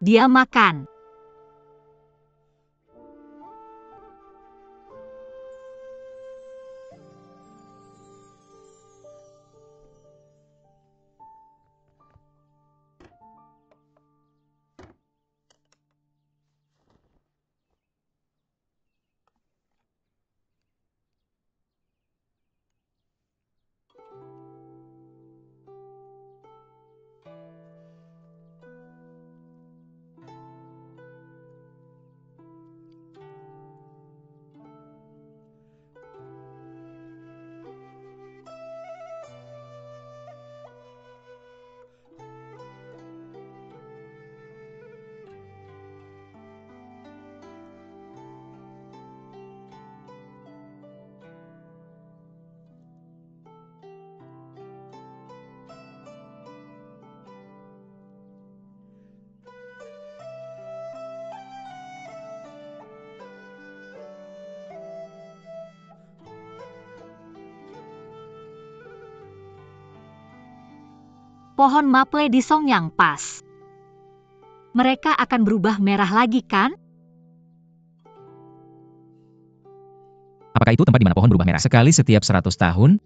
Dia makan. Pohon maple di song yang pas. Mereka akan berubah merah lagi, kan? Apakah itu tempat di mana pohon berubah merah? Sekali setiap 100 tahun?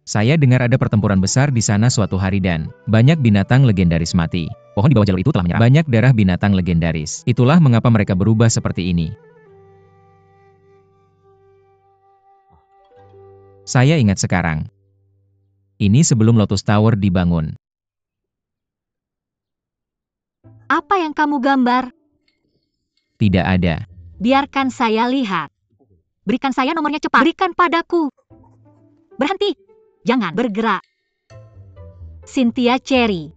Saya dengar ada pertempuran besar di sana suatu hari dan banyak binatang legendaris mati. Pohon di bawah jalur itu telah menyerap banyak darah binatang legendaris. Itulah mengapa mereka berubah seperti ini. Saya ingat sekarang. Ini sebelum Lotus Tower dibangun. Apa yang kamu gambar? Tidak ada. Biarkan saya lihat. Berikan saya nomornya cepat. Berikan padaku. Berhenti. Jangan bergerak. Cynthia Cherry.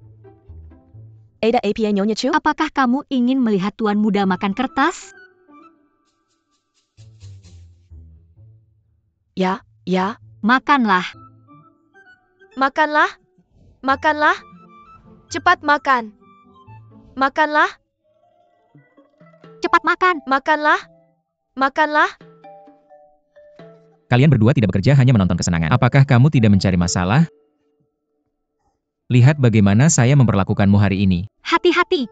Ada apa nyonya Chu? Apakah kamu ingin melihat tuan muda makan kertas? Ya. Makanlah. Makanlah. Makanlah. Cepat makan. Makanlah. Cepat makan. Makanlah. Makanlah. Kalian berdua tidak bekerja hanya menonton kesenangan. Apakah kamu tidak mencari masalah? Lihat bagaimana saya memperlakukanmu hari ini. Hati-hati.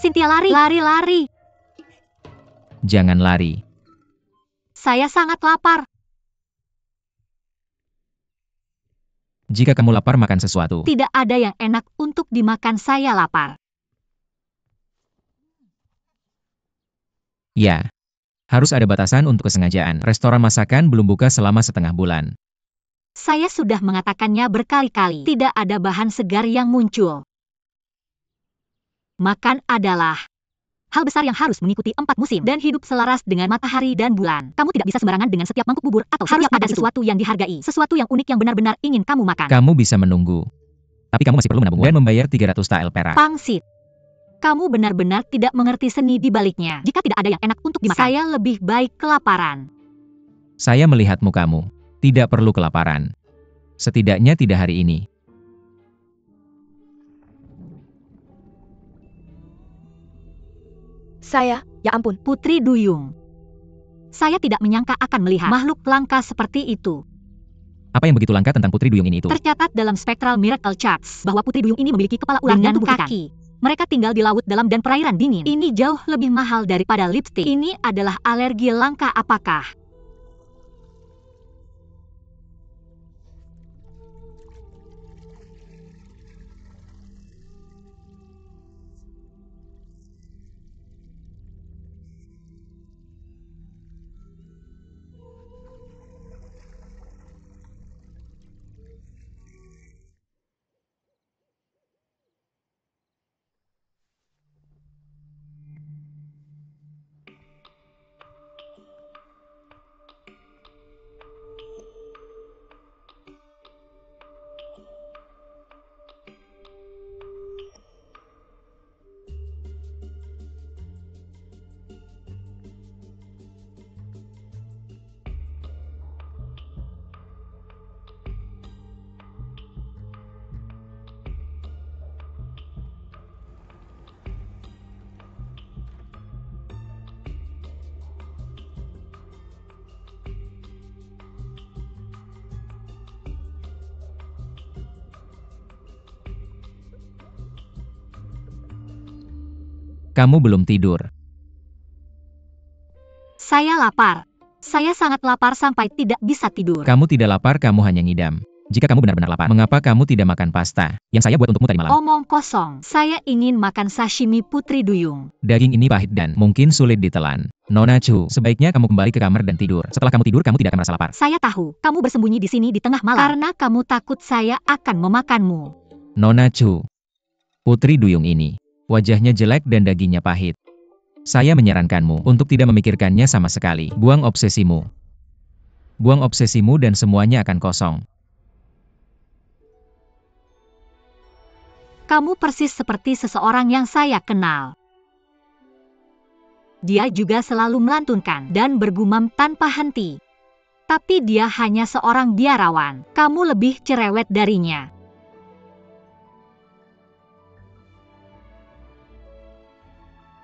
Cynthia lari. Lari. Jangan lari. Saya sangat lapar. Jika kamu lapar makan sesuatu. Tidak ada yang enak untuk dimakan, saya lapar. Ya. Harus ada batasan untuk kesengajaan. Restoran masakan belum buka selama setengah bulan. Saya sudah mengatakannya berkali-kali. Tidak ada bahan segar yang muncul. Makan adalah hal besar yang harus mengikuti 4 musim dan hidup selaras dengan matahari dan bulan. Kamu tidak bisa sembarangan dengan setiap mangkuk bubur atau harus ada sesuatu yang dihargai, sesuatu yang unik yang benar-benar ingin kamu makan. Kamu bisa menunggu. Tapi kamu masih perlu menabung dan membayar 300 tael perak. Pangsit. Kamu benar-benar tidak mengerti seni di baliknya. Jika tidak ada yang enak untuk dimakan, saya lebih baik kelaparan. Saya melihat mukamu. Tidak perlu kelaparan. Setidaknya tidak hari ini. Saya, ya ampun. Putri Duyung. Saya tidak menyangka akan melihat makhluk langka seperti itu. Apa yang begitu langka tentang Putri Duyung ini itu? Tercatat dalam Spectral Miracle Charts bahwa Putri Duyung ini memiliki kepala ular dan tubuh kaki. Mereka tinggal di laut dalam dan perairan dingin. Ini jauh lebih mahal daripada lipstik. Ini adalah alergi langka apakah? Kamu belum tidur. Saya lapar. Saya sangat lapar sampai tidak bisa tidur. Kamu tidak lapar, kamu hanya ngidam. Jika kamu benar-benar lapar, mengapa kamu tidak makan pasta yang saya buat untukmu tadi malam? Omong kosong. Saya ingin makan sashimi Putri Duyung. Daging ini pahit dan mungkin sulit ditelan. Nona Chu, sebaiknya kamu kembali ke kamar dan tidur. Setelah kamu tidur, kamu tidak akan merasa lapar. Saya tahu, kamu bersembunyi di sini di tengah malam. Karena kamu takut saya akan memakanmu. Nona Chu, Putri Duyung ini, wajahnya jelek dan dagingnya pahit. Saya menyarankanmu untuk tidak memikirkannya sama sekali. Buang obsesimu. Buang obsesimu dan semuanya akan kosong. Kamu persis seperti seseorang yang saya kenal. Dia juga selalu melantunkan dan bergumam tanpa henti. Tapi dia hanya seorang biarawan. Kamu lebih cerewet darinya.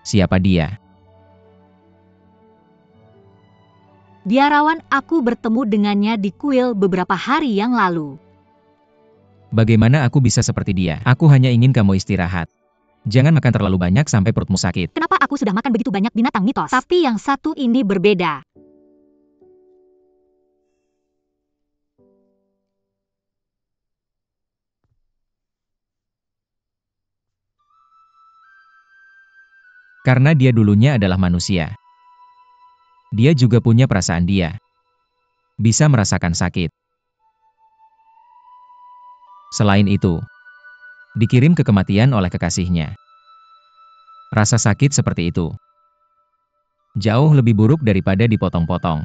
Siapa dia? Biarawan, aku bertemu dengannya di kuil beberapa hari yang lalu. Bagaimana aku bisa seperti dia? Aku hanya ingin kamu istirahat. Jangan makan terlalu banyak sampai perutmu sakit. Kenapa aku sudah makan begitu banyak binatang mitos? Tapi yang satu ini berbeda. Karena dia dulunya adalah manusia. Dia juga punya perasaan dia. Bisa merasakan sakit. Selain itu, dikirim ke kematian oleh kekasihnya. Rasa sakit seperti itu jauh lebih buruk daripada dipotong-potong.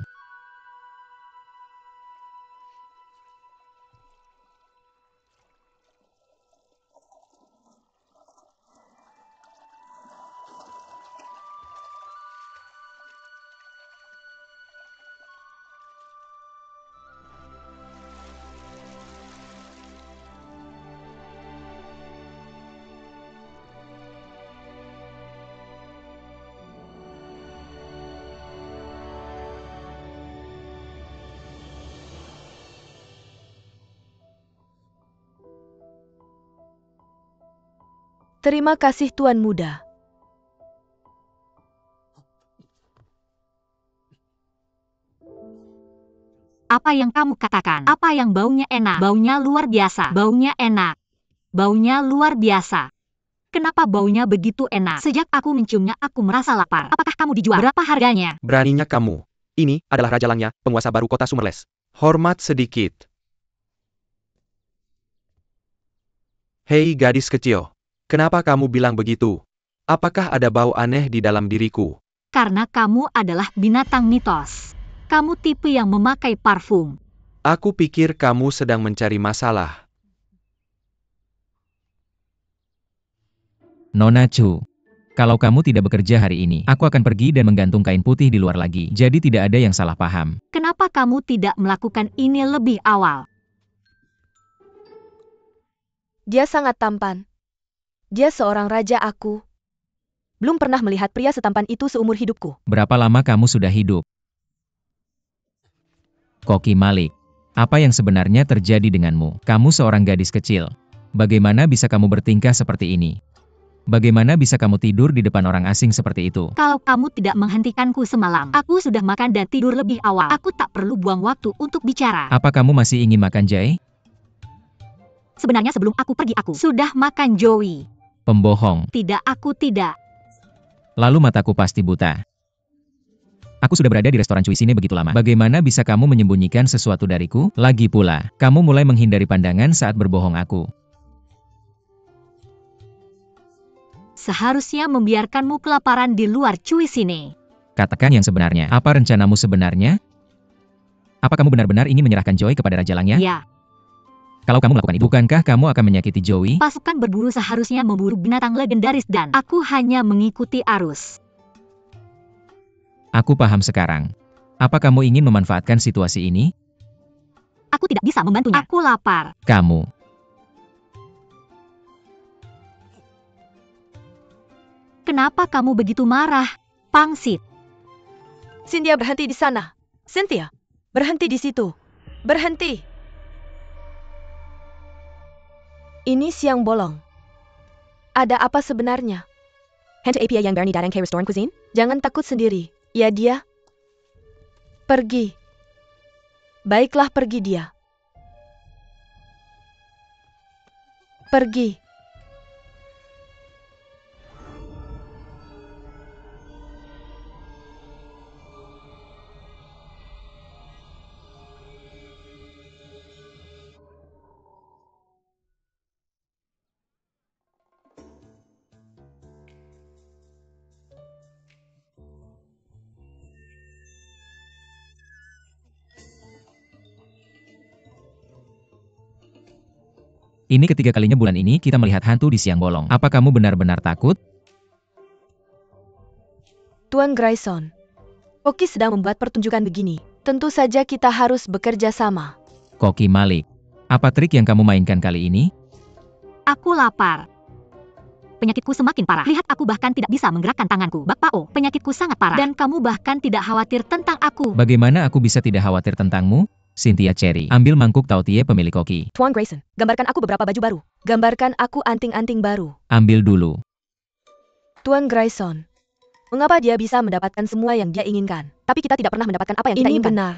Terima kasih Tuan Muda. Apa yang kamu katakan? Apa yang baunya enak? Baunya luar biasa. Baunya enak. Baunya luar biasa. Kenapa baunya begitu enak? Sejak aku menciumnya, aku merasa lapar. Apakah kamu dijual? Berapa harganya? Beraninya kamu. Ini adalah Raja Langya, penguasa baru kota Summerless. Hormat sedikit. Hei gadis kecil. Kenapa kamu bilang begitu? Apakah ada bau aneh di dalam diriku? Karena kamu adalah binatang mitos. Kamu tipe yang memakai parfum. Aku pikir kamu sedang mencari masalah. Nona Chu, kalau kamu tidak bekerja hari ini, aku akan pergi dan menggantung kain putih di luar lagi. Jadi tidak ada yang salah paham. Kenapa kamu tidak melakukan ini lebih awal? Dia sangat tampan. Dia seorang raja aku. Belum pernah melihat pria setampan itu seumur hidupku. Berapa lama kamu sudah hidup? Koki Malik, apa yang sebenarnya terjadi denganmu? Kamu seorang gadis kecil. Bagaimana bisa kamu bertingkah seperti ini? Bagaimana bisa kamu tidur di depan orang asing seperti itu? Kalau kamu tidak menghentikanku semalam, aku sudah makan dan tidur lebih awal. Aku tak perlu buang waktu untuk bicara. Apa kamu masih ingin makan jahe? Sebenarnya sebelum aku pergi, aku sudah makan Joey. Pembohong. Tidak, aku tidak. Lalu mataku pasti buta. Aku sudah berada di restoran Cui sini begitu lama. Bagaimana bisa kamu menyembunyikan sesuatu dariku? Lagi pula, kamu mulai menghindari pandangan saat berbohong aku. Seharusnya membiarkanmu kelaparan di luar Cui sini. Katakan yang sebenarnya. Apa rencanamu sebenarnya? Apa kamu benar-benar ingin menyerahkan Joey kepada Raja Langya? Ya, Kalau kamu melakukan itu, bukankah kamu akan menyakiti Joey? pasukan berburu seharusnya memburu binatang legendaris dan aku hanya mengikuti arus. Aku paham sekarang. Apa kamu ingin memanfaatkan situasi ini? Aku tidak bisa membantunya. Aku lapar. Kamu. Kenapa kamu begitu marah, Pangsit? Cynthia, berhenti di sana. Cynthia, berhenti di situ. Berhenti. Ini siang bolong. Ada apa sebenarnya? Hente APA yang Bernie datang ke restoran cuisine? Jangan takut sendiri. Ya dia. Pergi. Baiklah pergi dia. Pergi. Ini ketiga kalinya bulan ini kita melihat hantu di siang bolong. Apa kamu benar-benar takut? Tuan Grayson. Koki sedang membuat pertunjukan begini. Tentu saja kita harus bekerja sama. Koki Malik. Apa trik yang kamu mainkan kali ini? Aku lapar. Penyakitku semakin parah. Lihat, aku bahkan tidak bisa menggerakkan tanganku. Bak Pao, penyakitku sangat parah. Dan kamu bahkan tidak khawatir tentang aku. Bagaimana aku bisa tidak khawatir tentangmu? Cynthia Cherry. Ambil mangkuk tautie pemilik koki. Tuan Grayson, gambarkan aku beberapa baju baru. Gambarkan aku anting-anting baru. Ambil dulu. Tuan Grayson. Mengapa dia bisa mendapatkan semua yang dia inginkan? Tapi kita tidak pernah mendapatkan apa yang kita inginkan. Ini benar.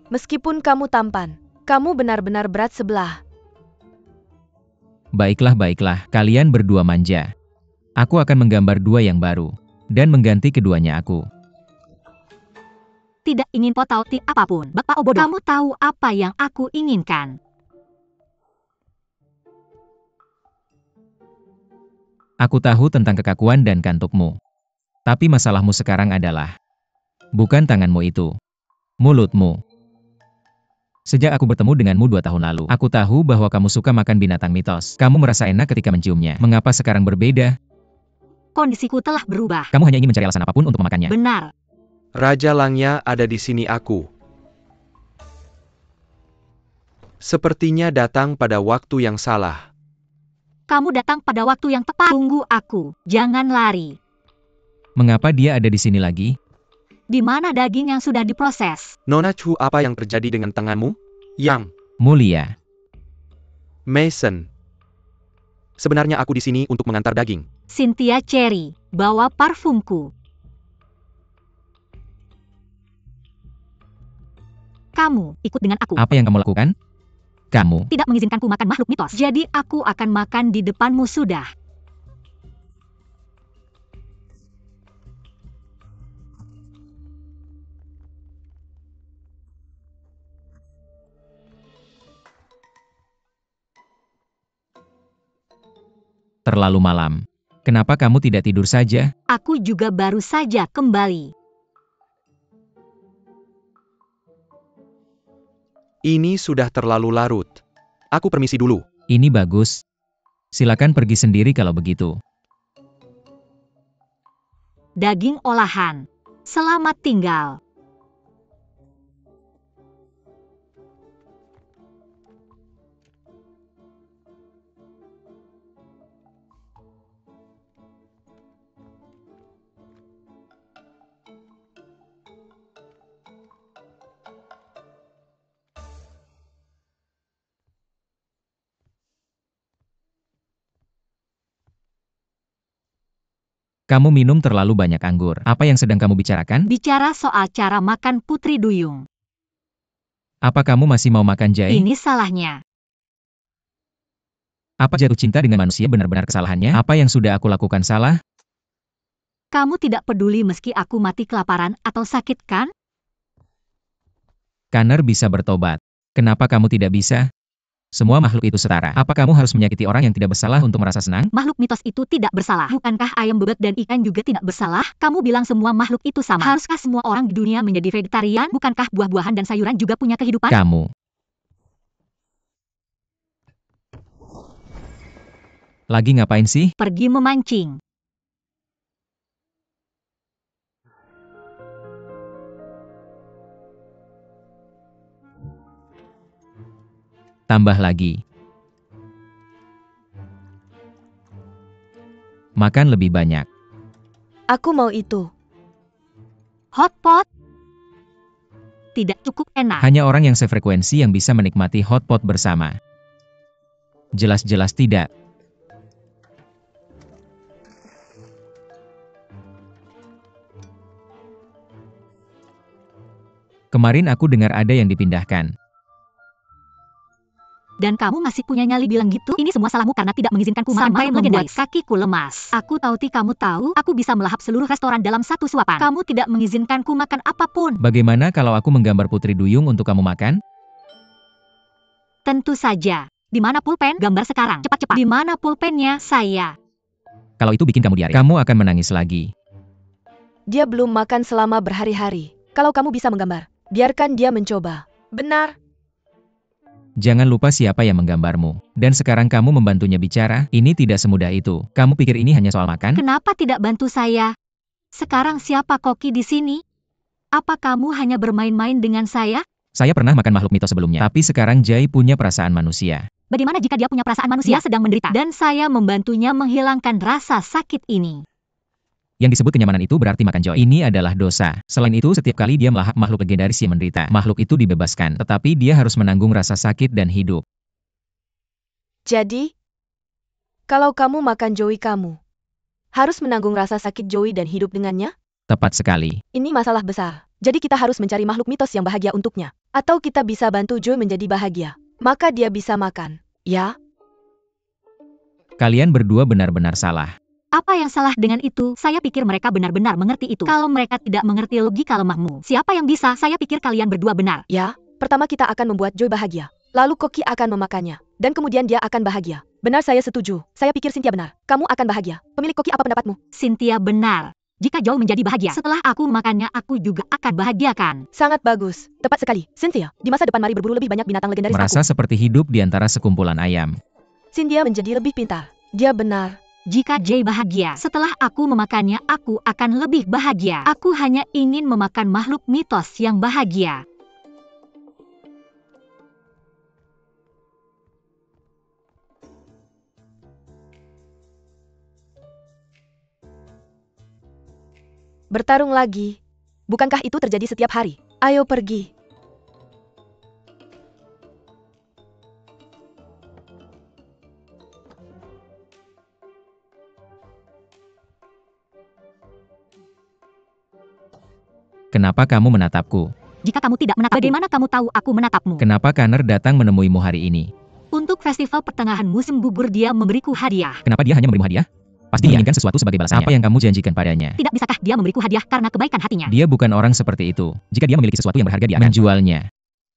Meskipun kamu tampan, kamu benar-benar berat sebelah. Baiklah, kalian berdua manja. Aku akan menggambar dua yang baru. Dan mengganti keduanya aku. Tidak ingin potauti apapun. Bak Pao bodoh. Kamu tahu apa yang aku inginkan. Aku tahu tentang kekakuan dan kantukmu. Tapi masalahmu sekarang adalah bukan tanganmu itu, mulutmu. Sejak aku bertemu denganmu 2 tahun lalu, aku tahu bahwa kamu suka makan binatang mitos. Kamu merasa enak ketika menciumnya. Mengapa sekarang berbeda? Kondisiku telah berubah. Kamu hanya ingin mencari alasan apapun untuk memakannya. Benar. Raja Langya ada di sini aku. Sepertinya datang pada waktu yang salah. Kamu datang pada waktu yang tepat. Tunggu aku. Jangan lari. Mengapa dia ada di sini lagi? Di mana daging yang sudah diproses? Nona Chu, apa yang terjadi dengan tanganmu? Yang Mulia. Mason. Sebenarnya aku di sini untuk mengantar daging. Cynthia Cherry, bawa parfumku. Kamu ikut dengan aku. Apa yang kamu lakukan? Kamu Tidak mengizinkanku makan makhluk mitos. Jadi aku akan makan di depanmu sudah. terlalu malam. Kenapa kamu tidak tidur saja? Aku juga baru saja kembali. Ini sudah terlalu larut. Aku permisi dulu. Ini bagus. Silakan pergi sendiri kalau begitu. Daging olahan. Selamat tinggal. Kamu minum terlalu banyak anggur. Apa yang sedang kamu bicarakan? Bicara soal cara makan Putri Duyung. Apa kamu masih mau makan jahe? Ini salahnya. Apa jatuh cinta dengan manusia benar-benar kesalahannya? Apa yang sudah aku lakukan salah? Kamu tidak peduli meski aku mati kelaparan atau sakit, kan? Connor bisa bertobat. Kenapa kamu tidak bisa? Semua makhluk itu setara. Apa kamu harus menyakiti orang yang tidak bersalah untuk merasa senang? Makhluk mitos itu tidak bersalah. Bukankah ayam bebek dan ikan juga tidak bersalah? Kamu bilang semua makhluk itu sama. Haruskah semua orang di dunia menjadi vegetarian? Bukankah buah-buahan dan sayuran juga punya kehidupan? Kamu. Lagi ngapain sih? Pergi memancing. Tambah lagi. Makan lebih banyak. Aku mau itu. Hotpot? Tidak cukup enak. Hanya orang yang sefrekuensi yang bisa menikmati hotpot bersama. Jelas-jelas tidak. Kemarin aku dengar ada yang dipindahkan. Dan kamu masih punya nyali bilang gitu? Ini semua salahmu karena tidak mengizinkanku makan makhluk legendaris. Kakiku lemas. Aku tahu kamu tahu, aku bisa melahap seluruh restoran dalam satu suapan. Kamu tidak mengizinkanku makan apapun. Bagaimana kalau aku menggambar Putri Duyung untuk kamu makan? Tentu saja. Di mana pulpen? Gambar sekarang. Cepat-cepat. Di mana pulpennya? Saya. Kalau itu bikin kamu diare, kamu akan menangis lagi. Dia belum makan selama berhari-hari. Kalau kamu bisa menggambar, biarkan dia mencoba. Benar. Jangan lupa siapa yang menggambarmu. Dan sekarang kamu membantunya bicara, ini tidak semudah itu. Kamu pikir ini hanya soal makan? Kenapa tidak bantu saya? Sekarang siapa koki di sini? Apa kamu hanya bermain-main dengan saya? Saya pernah makan makhluk mitos sebelumnya, tapi sekarang Jai punya perasaan manusia. Bagaimana jika dia punya perasaan manusia sedang menderita? Dan saya membantunya menghilangkan rasa sakit ini. Yang disebut kenyamanan itu berarti makan Joy. Ini adalah dosa. Selain itu, setiap kali dia melahap makhluk legendaris yang menderita, makhluk itu dibebaskan. Tetapi dia harus menanggung rasa sakit dan hidup. Jadi, kalau kamu makan Joey kamu, harus menanggung rasa sakit Joey dan hidup dengannya? Tepat sekali. Ini masalah besar. Jadi kita harus mencari makhluk mitos yang bahagia untuknya. Atau kita bisa bantu Joey menjadi bahagia. Maka dia bisa makan. Ya? Kalian berdua benar-benar salah. Apa yang salah dengan itu? Saya pikir mereka benar-benar mengerti itu. Kalau mereka tidak mengerti logika lemahmu, siapa yang bisa? Saya pikir kalian berdua benar. Ya, pertama kita akan membuat Joey bahagia. Lalu Koki akan memakannya. Dan kemudian dia akan bahagia. Benar, saya setuju. Saya pikir Cynthia benar. Kamu akan bahagia. Pemilik Koki, apa pendapatmu? Cynthia benar. Jika Joey menjadi bahagia, setelah aku makannya, aku juga akan bahagiakan. Sangat bagus. Tepat sekali. Cynthia, di masa depan mari berburu lebih banyak binatang legendaris Merasa aku. seperti hidup di antara sekumpulan ayam. Cynthia menjadi lebih pintar. Dia benar. Jika Jay bahagia, setelah aku memakannya, aku akan lebih bahagia. Aku hanya ingin memakan makhluk mitos yang bahagia. Bertarung lagi. Bukankah itu terjadi setiap hari? Ayo pergi. Kenapa kamu menatapku? Jika kamu tidak menatapku, bagaimana kamu tahu aku menatapmu? Kenapa Connor datang menemuimu hari ini? Untuk festival pertengahan musim gugur dia memberiku hadiah. Kenapa dia hanya memberimu hadiah? Pasti menginginkan sesuatu sebagai balasannya. Apa yang kamu janjikan padanya? Tidak bisakah dia memberiku hadiah karena kebaikan hatinya? Dia bukan orang seperti itu. Jika dia memiliki sesuatu yang berharga, dia akan menjualnya.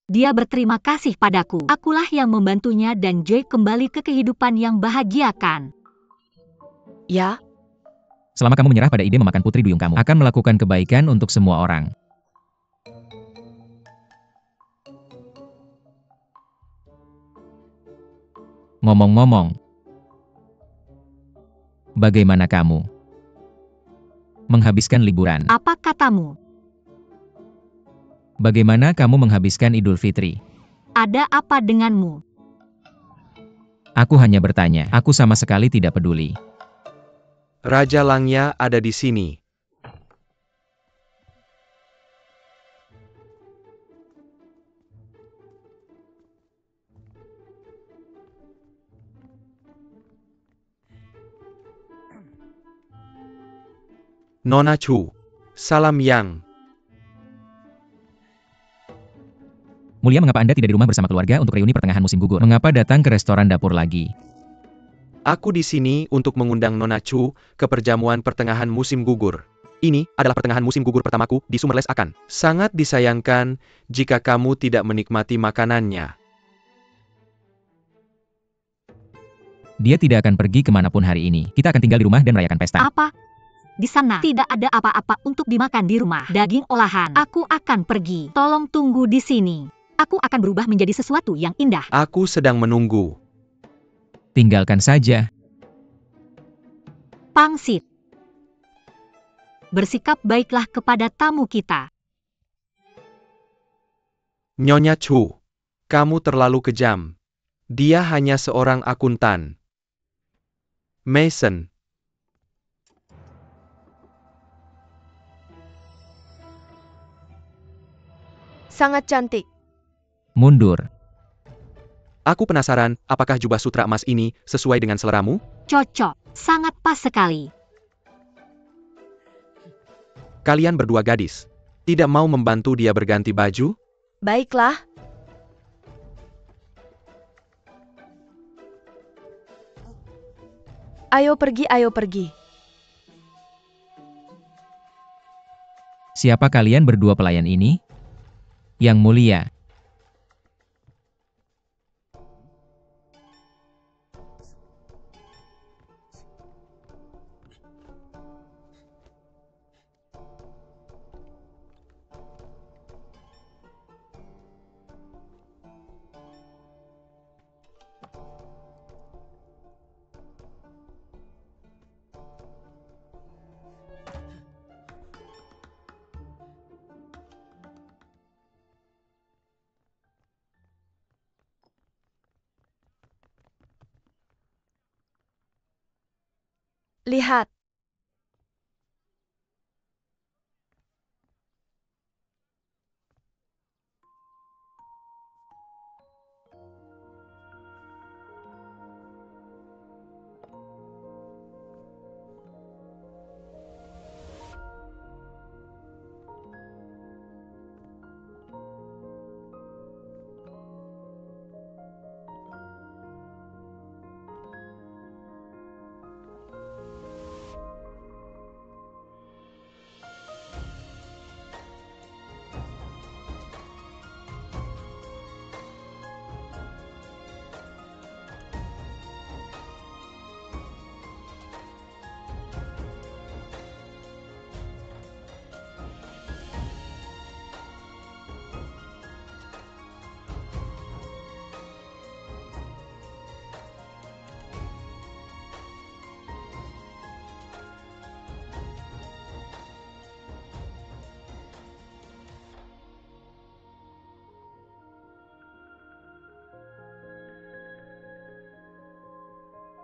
Dia berterima kasih padaku. Akulah yang membantunya dan Joy kembali ke kehidupan yang bahagiakan. Ya? Selama kamu menyerah pada ide memakan Putri Duyung, kamu akan melakukan kebaikan untuk semua orang. Ngomong-ngomong, bagaimana kamu menghabiskan liburan? Apa katamu? Bagaimana kamu menghabiskan Idul Fitri? Ada apa denganmu? Aku hanya bertanya. Aku sama sekali tidak peduli. Raja Langya ada di sini. Nona Chu, salam Yang. Mulia, mengapa Anda tidak di rumah bersama keluarga untuk reuni pertengahan musim gugur? Mengapa datang ke restoran dapur lagi? Aku di sini untuk mengundang Nona Chu ke perjamuan pertengahan musim gugur. Ini adalah pertengahan musim gugur pertamaku di Summerless Akan. Sangat disayangkan jika kamu tidak menikmati makanannya. Dia tidak akan pergi kemanapun hari ini. Kita akan tinggal di rumah dan merayakan pesta. Apa? Di sana tidak ada apa-apa untuk dimakan di rumah. Daging olahan. Aku akan pergi. Tolong tunggu di sini. Aku akan berubah menjadi sesuatu yang indah. Aku sedang menunggu. Tinggalkan saja. Pangsit. Bersikap baiklah kepada tamu kita. Nyonya Chu, kamu terlalu kejam. Dia hanya seorang akuntan. Mason. Sangat cantik. Mundur. Aku penasaran, apakah jubah sutra emas ini sesuai dengan seleramu? Cocok. Sangat pas sekali. Kalian berdua gadis. Tidak mau membantu dia berganti baju? Baiklah. Ayo pergi, ayo pergi. Siapa kalian berdua pelayan ini? Yang mulia. Lihat.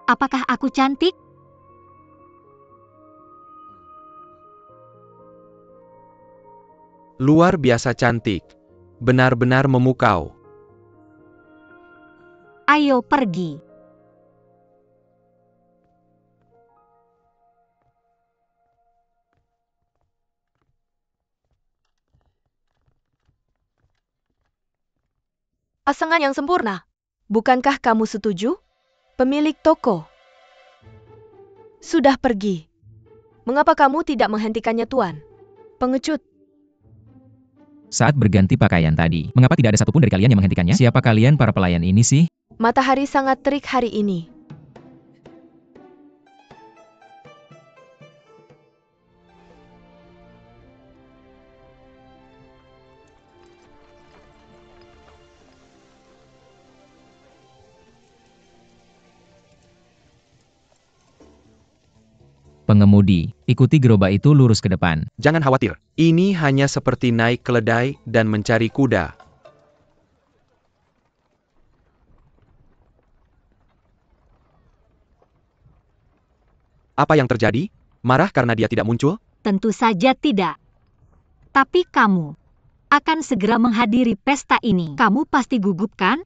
Apakah aku cantik? Luar biasa cantik. Benar-benar memukau. Ayo pergi. Pasangan yang sempurna. Bukankah kamu setuju? Pemilik toko sudah pergi. Mengapa kamu tidak menghentikannya, Tuan? Pengecut. Saat berganti pakaian tadi, mengapa tidak ada satupun dari kalian yang menghentikannya? Siapa kalian para pelayan ini sih? Matahari sangat terik hari ini. Pengemudi, ikuti gerobak itu lurus ke depan. Jangan khawatir, ini hanya seperti naik keledai dan mencari kuda. Apa yang terjadi? Marah karena dia tidak muncul? Tentu saja tidak. Tapi kamu akan segera menghadiri pesta ini. Kamu pasti gugup, kan?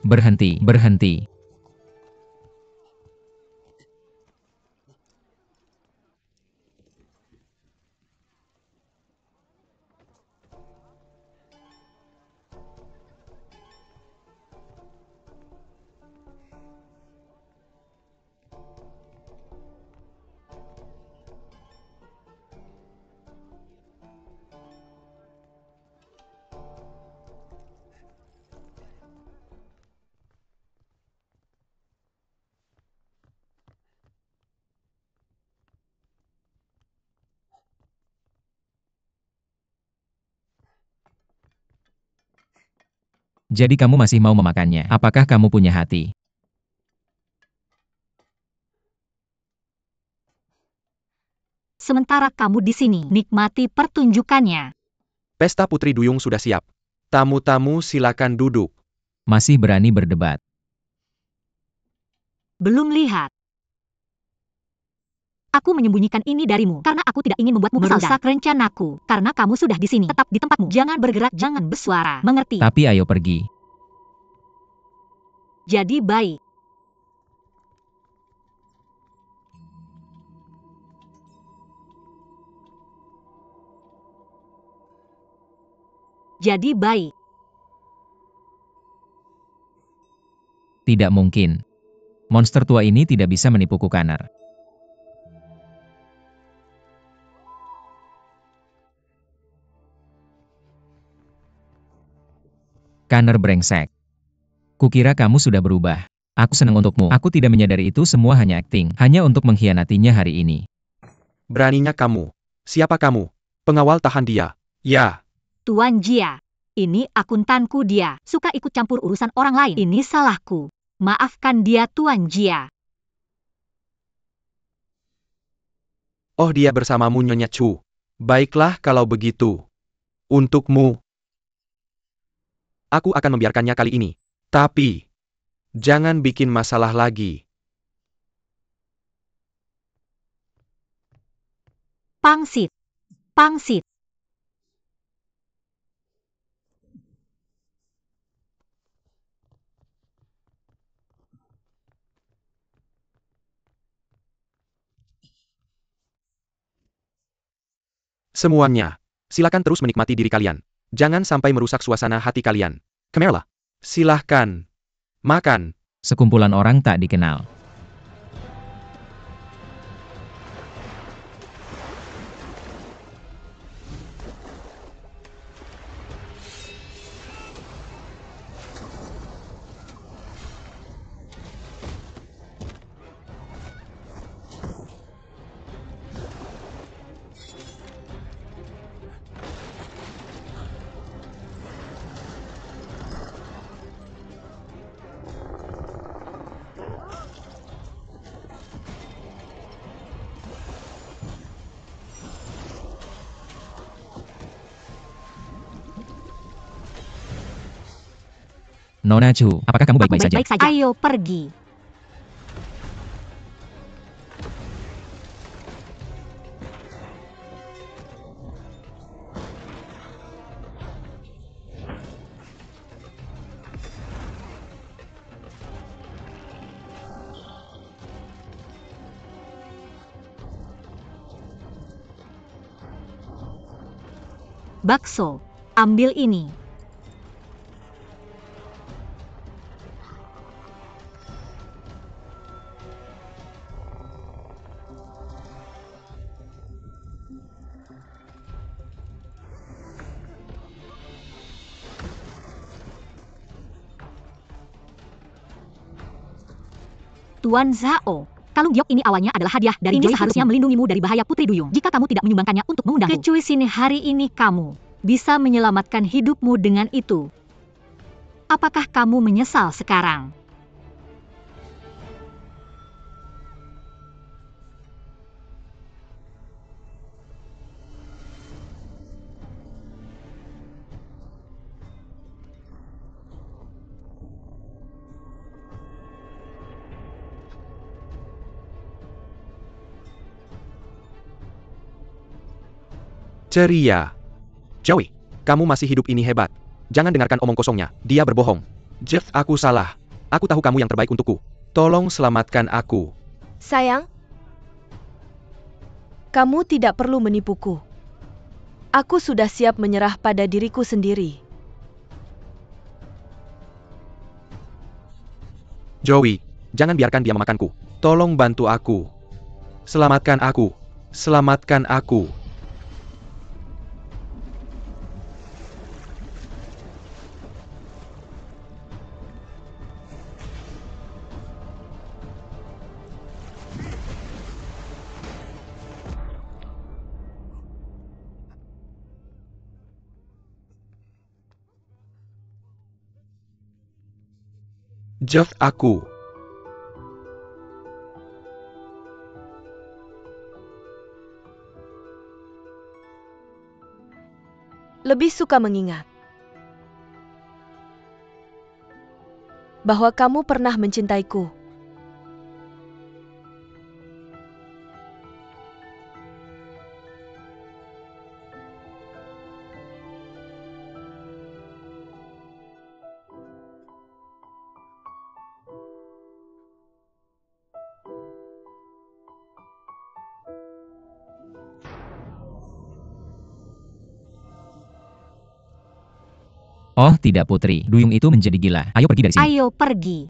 Berhenti, berhenti. Jadi kamu masih mau memakannya? Apakah kamu punya hati? Sementara kamu di sini, nikmati pertunjukannya. Pesta Putri Duyung sudah siap. Tamu-tamu silakan duduk. Masih berani berdebat? Belum lihat. Aku menyembunyikan ini darimu karena aku tidak ingin membuatmu kesal dan merusak rencanaku. Karena kamu sudah di sini, tetap di tempatmu. Jangan bergerak, jangan bersuara. Mengerti? Tapi ayo pergi. Jadi baik. Jadi baik. Tidak mungkin. Monster tua ini tidak bisa menipuku, Kanar. Kanar brengsek. Kukira kamu sudah berubah. Aku senang untukmu. Aku tidak menyadari itu semua hanya akting. Hanya untuk mengkhianatinya hari ini. Beraninya kamu. Siapa kamu? Pengawal, tahan dia. Ya. Tuan Jia. Ini akuntanku dia. Suka ikut campur urusan orang lain. Ini salahku. Maafkan dia Tuan Jia. Oh, dia bersamamu Nyonya Chu. Baiklah kalau begitu. Untukmu. Aku akan membiarkannya kali ini. Tapi, jangan bikin masalah lagi. Pangsit. Pangsit. Semuanya. Silakan terus menikmati diri kalian. Jangan sampai merusak suasana hati kalian. Kemerlah. Silahkan. Makan. Sekumpulan orang tak dikenal. Nona Chu, apakah kamu Aku baik-baik saja? baik-baik saja. Ayo pergi. Bakso. Ambil ini. Tuan Zhao, kalung giok ini awalnya adalah hadiah dari Joy, seharusnya melindungimu dari bahaya Putri Duyung. Jika kamu tidak menyumbangkannya untuk mengundangku, kecui sini hari ini kamu bisa menyelamatkan hidupmu dengan itu. Apakah kamu menyesal sekarang? Ceria. Joey, kamu masih hidup ini hebat. Jangan dengarkan omong kosongnya, dia berbohong. Jeff, aku salah. Aku tahu kamu yang terbaik untukku. Tolong selamatkan aku. Sayang, kamu tidak perlu menipuku. Aku sudah siap menyerah pada diriku sendiri. Joey, jangan biarkan dia memakanku. Tolong bantu aku. Selamatkan aku. Selamatkan aku. Jeff, aku. Lebih suka mengingat bahwa kamu pernah mencintaiku. Oh tidak putri, duyung itu menjadi gila. Ayo pergi dari sini. Ayo pergi.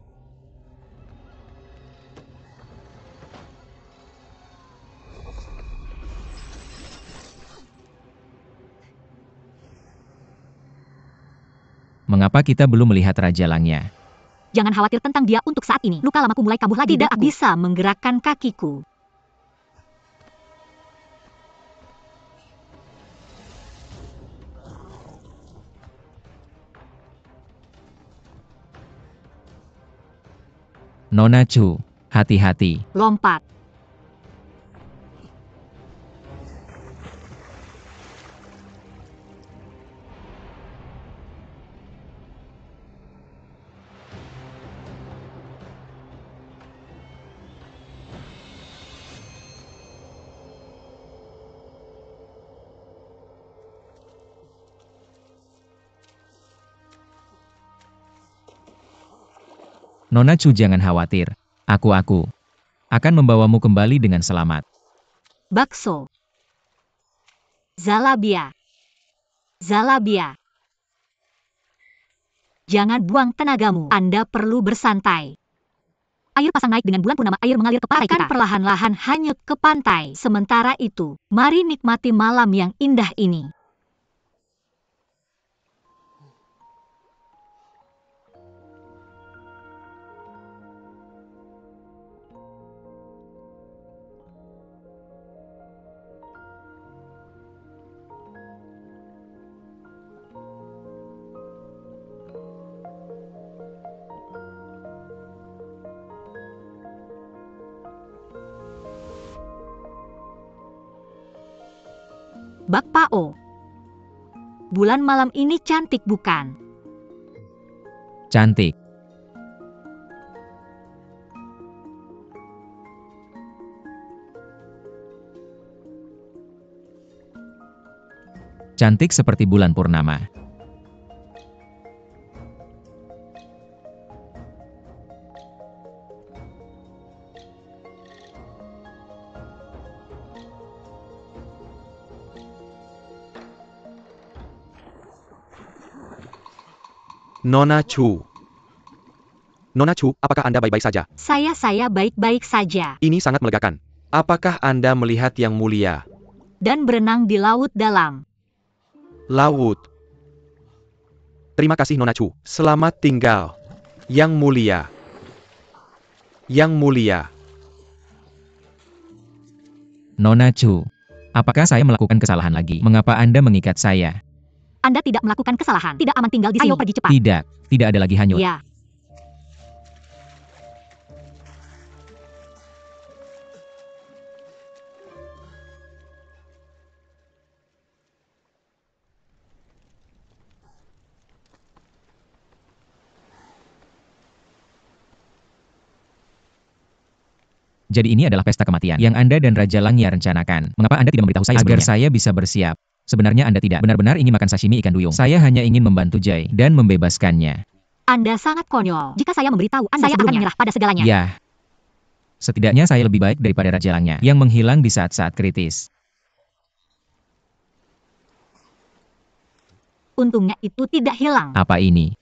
Mengapa kita belum melihat Raja Langnya? Jangan khawatir tentang dia untuk saat ini. Luka lamaku mulai kambuh lagi. Tidak bisa menggerakkan kakiku. Nona Chu, hati-hati. Lompat. Nona Chu jangan khawatir. Aku akan membawamu kembali dengan selamat. Bakso. Zalabia. Zalabia. Jangan buang tenagamu. Anda perlu bersantai. Air pasang naik dengan bulan purnama, air mengalir ke pantai kita. Perlahan-lahan hanyut ke pantai. Sementara itu, mari nikmati malam yang indah ini. Bak Pao. Bulan malam ini cantik bukan? Cantik. Cantik seperti bulan purnama. Nona Chu. Nona Chu, apakah Anda baik-baik saja? Saya baik-baik saja. Ini sangat melegakan. Apakah Anda melihat yang mulia? Dan berenang di laut dalam. Laut. Terima kasih Nona Chu. Selamat tinggal. Yang mulia. Yang mulia. Nona Chu, apakah saya melakukan kesalahan lagi? Mengapa Anda mengikat saya? Anda tidak melakukan kesalahan. Tidak aman tinggal di sini. Ayo pergi cepat. Tidak ada lagi hanyut. Ya. Jadi ini adalah pesta kematian yang Anda dan Raja Langya rencanakan. Mengapa Anda tidak memberitahu saya sebelumnya? Agar saya bisa bersiap. Sebenarnya Anda tidak benar-benar ingin makan sashimi ikan duyung. Saya hanya ingin membantu Jai dan membebaskannya. Anda sangat konyol. Jika saya memberitahu Anda saya akan menyerah pada segalanya. Ya. Setidaknya saya lebih baik daripada Raja Langya yang menghilang di saat-saat kritis. Untungnya itu tidak hilang. Apa ini?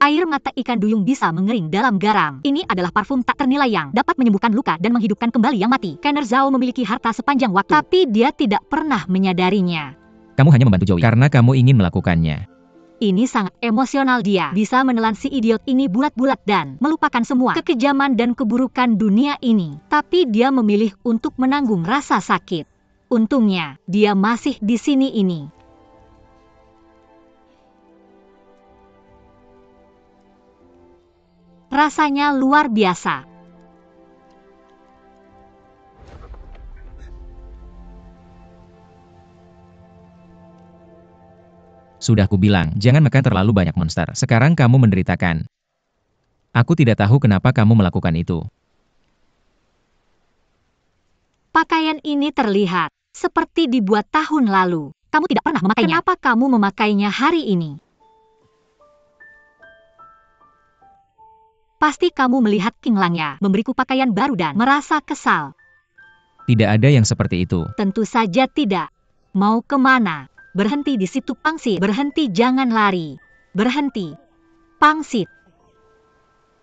Air mata ikan duyung bisa mengering dalam garam. Ini adalah parfum tak ternilai yang dapat menyembuhkan luka dan menghidupkan kembali yang mati. Kenner Zhao memiliki harta sepanjang waktu, tapi dia tidak pernah menyadarinya. Kamu hanya membantu Joey karena kamu ingin melakukannya. Ini sangat emosional. Dia bisa menelan si idiot ini bulat-bulat dan melupakan semua kekejaman dan keburukan dunia ini. Tapi dia memilih untuk menanggung rasa sakit. Untungnya, dia masih di sini ini. Rasanya luar biasa. Sudah kubilang, jangan makan terlalu banyak monster. Sekarang kamu menderitakan. Aku tidak tahu kenapa kamu melakukan itu. Pakaian ini terlihat seperti dibuat tahun lalu. Kamu tidak pernah memakainya. Kenapa kamu memakainya hari ini? Pasti kamu melihat King Langya memberiku pakaian baru dan merasa kesal. Tidak ada yang seperti itu. Tentu saja tidak. Mau kemana? Berhenti di situ, Pangsit. Berhenti, jangan lari. Berhenti. Pangsit.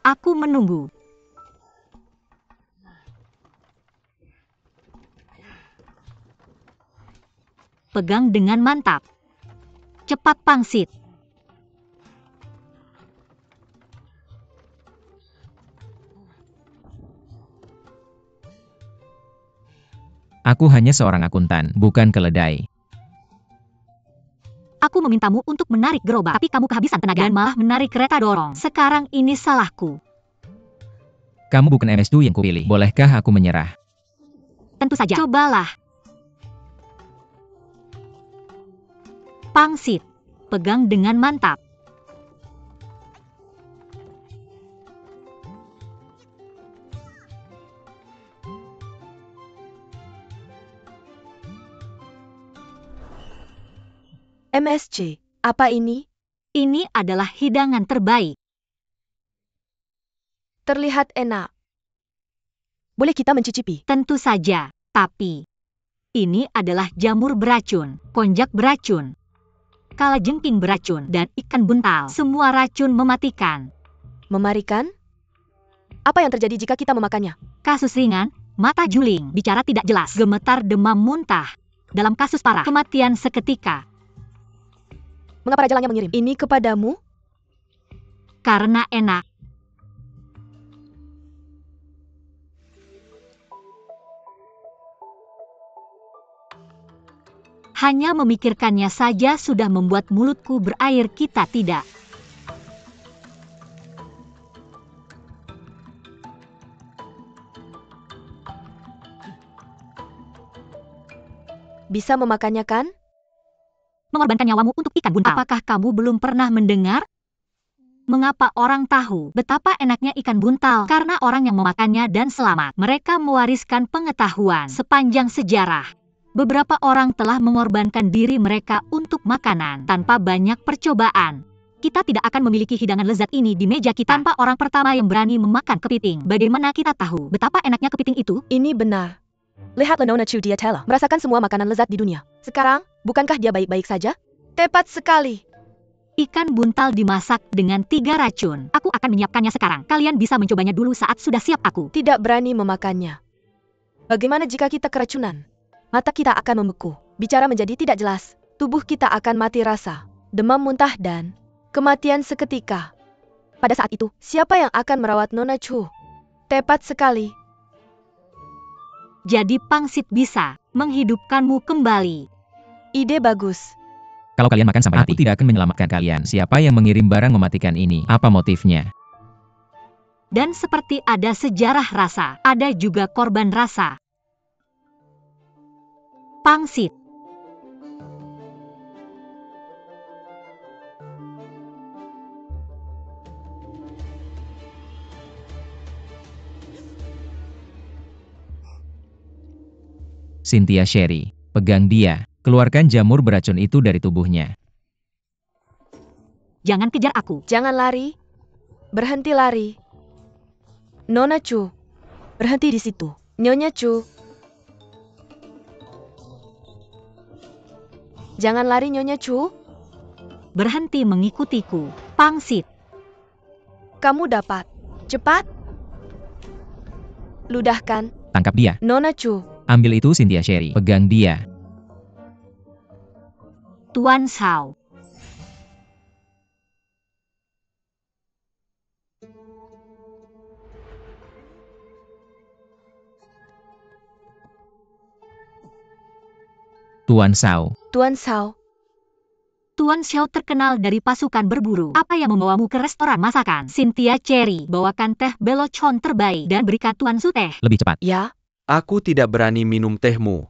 Aku menunggu. Pegang dengan mantap. Cepat, Pangsit. Aku hanya seorang akuntan, bukan keledai. Aku memintamu untuk menarik gerobak, tapi kamu kehabisan tenaga dan malah menarik kereta dorong. Sekarang ini salahku. Kamu bukan MS2 yang kupilih. Bolehkah aku menyerah? Tentu saja. Cobalah. Pangsit. Pegang dengan mantap. MSC, apa ini? Ini adalah hidangan terbaik. Terlihat enak. Boleh kita mencicipi? Tentu saja, tapi ini adalah jamur beracun, konjak beracun, kalajengking beracun, dan ikan buntal. Semua racun mematikan. Memarikan? Apa yang terjadi jika kita memakannya? Kasus ringan, mata juling, bicara tidak jelas, gemetar, demam, muntah. Dalam kasus parah, kematian seketika. Mengapa Raja Langnya mengirim ini kepadamu? Karena enak. Hanya memikirkannya saja sudah membuat mulutku berair. Kita tidak. Bisa memakannya kan? Mengorbankan nyawamu untuk ikan buntal. Apakah kamu belum pernah mendengar? Mengapa orang tahu betapa enaknya ikan buntal? Karena orang yang memakannya dan selamat. Mereka mewariskan pengetahuan sepanjang sejarah. Beberapa orang telah mengorbankan diri mereka untuk makanan tanpa banyak percobaan. Kita tidak akan memiliki hidangan lezat ini di meja kita tanpa orang pertama yang berani memakan kepiting. Bagaimana kita tahu betapa enaknya kepiting itu? Ini benar. Lihatlah Nona Chu, dia telah merasakan semua makanan lezat di dunia. Sekarang, bukankah dia baik-baik saja? Tepat sekali. Ikan buntal dimasak dengan 3 racun. Aku akan menyiapkannya sekarang. Kalian bisa mencobanya dulu saat sudah siap aku. Tidak berani memakannya. Bagaimana jika kita keracunan? Mata kita akan membeku. Bicara menjadi tidak jelas. Tubuh kita akan mati rasa. Demam, muntah, dan kematian seketika. Pada saat itu, siapa yang akan merawat Nona Chu? Tepat sekali. Jadi Pangsit bisa menghidupkanmu kembali. Ide bagus. Kalau kalian makan sampai mati, aku tidak akan menyelamatkan kalian. Siapa yang mengirim barang mematikan ini? Apa motifnya? Dan seperti ada sejarah rasa, ada juga korban rasa. Pangsit. Cynthia Sherry, pegang dia. Keluarkan jamur beracun itu dari tubuhnya. Jangan kejar aku. Jangan lari. Berhenti lari. Nona Chu, berhenti di situ. Nyonya Chu. Jangan lari, Nyonya Chu. Berhenti mengikutiku. Pangsit. Kamu dapat. Cepat. Ludahkan. Tangkap dia. Nona Chu. Ambil itu Cynthia Sherry. Pegang dia. Tuan Shao. Tuan Shao. Tuan Shao. Tuan Xiao terkenal dari pasukan berburu. Apa yang membawamu ke restoran masakan? Cynthia Cherry, bawakan teh belocon terbaik dan berikan Tuan Su teh. Lebih cepat. Ya, Aku tidak berani minum tehmu.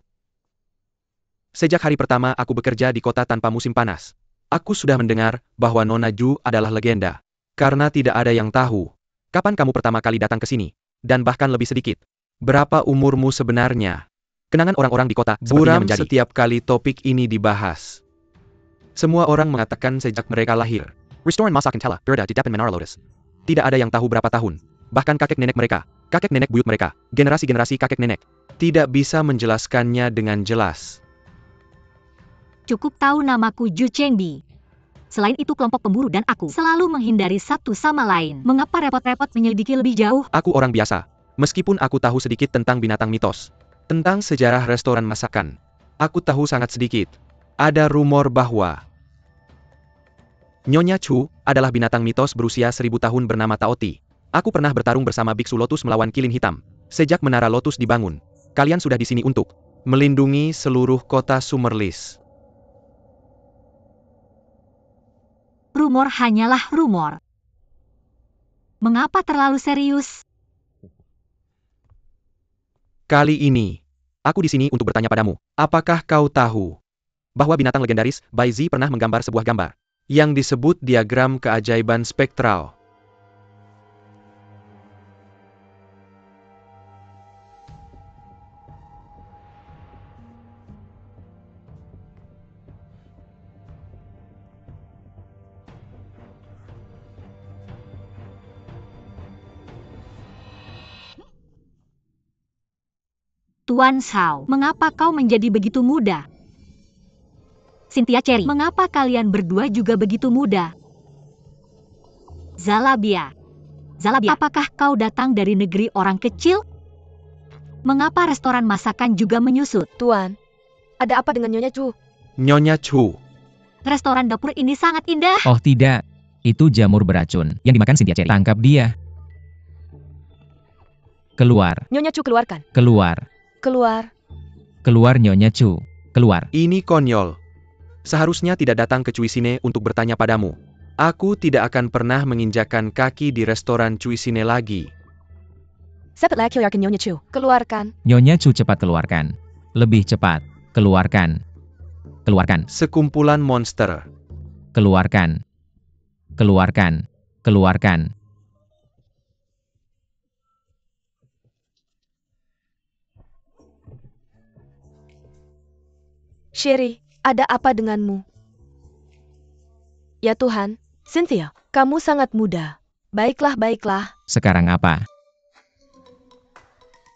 Sejak hari pertama aku bekerja di kota tanpa musim panas, aku sudah mendengar bahwa Nona Ju adalah legenda. Karena tidak ada yang tahu, kapan kamu pertama kali datang ke sini, dan bahkan lebih sedikit. Berapa umurmu sebenarnya? Kenangan orang-orang di kota buram menjadi setiap kali topik ini dibahas. Semua orang mengatakan sejak mereka lahir. Restoran masakan telah berada di depan Menara Lotus. Tidak ada yang tahu berapa tahun. Bahkan kakek nenek mereka, kakek nenek buyut mereka, generasi-generasi kakek nenek, tidak bisa menjelaskannya dengan jelas. cukup tahu namaku Ju Chengbi. Selain itu kelompok pemburu dan aku selalu menghindari satu sama lain. Mengapa repot-repot menyelidiki lebih jauh? Aku orang biasa. Meskipun aku tahu sedikit tentang binatang mitos. Tentang sejarah restoran masakan. Aku tahu sangat sedikit. Ada rumor bahwa Nyonya Chu adalah binatang mitos berusia 1000 tahun bernama Taoti. Aku pernah bertarung bersama Biksu Lotus melawan Kilin Hitam. Sejak Menara Lotus dibangun, kalian sudah di sini untuk melindungi seluruh kota Summerless. Rumor hanyalah rumor. Mengapa terlalu serius? Kali ini, aku di sini untuk bertanya padamu. Apakah kau tahu bahwa binatang legendaris Bai Zi pernah menggambar sebuah gambar yang disebut diagram keajaiban spektral? Tuan Shao, mengapa kau menjadi begitu muda? Cynthia Cherry, mengapa kalian berdua juga begitu muda? Zalabia, apakah kau datang dari negeri orang kecil? Mengapa restoran masakan juga menyusut? Tuan, ada apa dengan Nyonya Chu? Nyonya Chu, Restoran dapur ini sangat indah. Oh tidak, itu jamur beracun yang dimakan Cynthia Cherry. Tangkap dia. Keluar, Nyonya Chu, keluarkan. keluar, Keluar. keluar Nyonya Chu, keluar. ini konyol. Seharusnya tidak datang ke Cuisine untuk bertanya padamu. Aku tidak akan pernah menginjakan kaki di restoran Cuisine lagi. Cepatlah keluarkan Nyonya Chu. Keluarkan. Nyonya Chu cepat keluarkan. Lebih cepat, keluarkan. Keluarkan, Sekumpulan monster. keluarkan. Keluarkan, keluarkan. Sherry, ada apa denganmu? Ya Tuhan, Cynthia, kamu sangat muda. Baiklah, baiklah. Sekarang apa?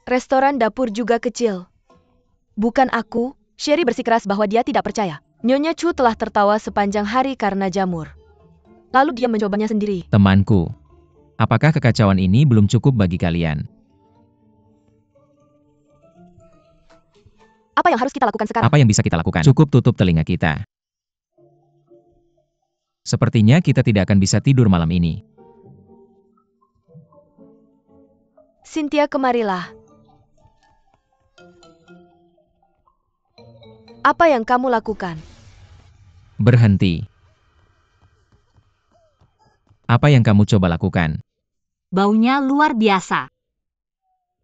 Restoran dapur juga kecil. Bukan aku. Sherry bersikeras bahwa dia tidak percaya. Nyonya Chu telah tertawa sepanjang hari karena jamur. Lalu dia mencobanya sendiri. Temanku, apakah kekacauan ini belum cukup bagi kalian? Apa yang harus kita lakukan sekarang? Apa yang bisa kita lakukan? Cukup tutup telinga kita. Sepertinya kita tidak akan bisa tidur malam ini. Cynthia, kemarilah. Apa yang kamu lakukan? Berhenti. Apa yang kamu coba lakukan? Baunya luar biasa.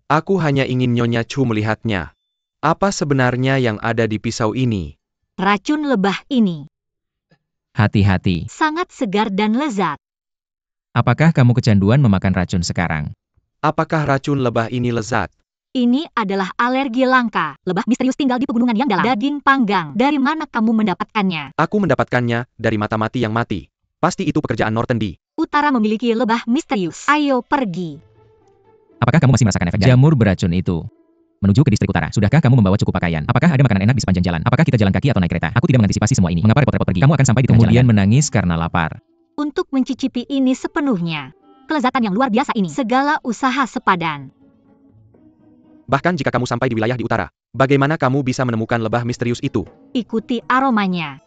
Aku hanya ingin Nyonya Chu melihatnya. Apa sebenarnya yang ada di pisau ini? Racun lebah ini Hati-hati. sangat segar dan lezat. Apakah kamu kecanduan memakan racun sekarang? Apakah racun lebah ini lezat? Ini adalah alergi langka. Lebah misterius tinggal di pegunungan yang dalam. Daging panggang. Dari mana kamu mendapatkannya? Aku mendapatkannya dari mata mati yang mati. Pasti itu pekerjaan Norton D. Utara memiliki lebah misterius. Ayo pergi. Apakah kamu masih merasakan efek jamur beracun itu? Menuju ke distrik utara. Sudahkah kamu membawa cukup pakaian? Apakah ada makanan enak di sepanjang jalan? Apakah kita jalan kaki atau naik kereta? Aku tidak mengantisipasi semua ini. Mengapa repot-repot pergi? Kamu akan sampai di tengah kemudian menangis karena lapar. Untuk mencicipi ini sepenuhnya. Kelezatan yang luar biasa ini. Segala usaha sepadan. Bahkan jika kamu sampai di wilayah di utara, bagaimana kamu bisa menemukan lebah misterius itu? Ikuti aromanya.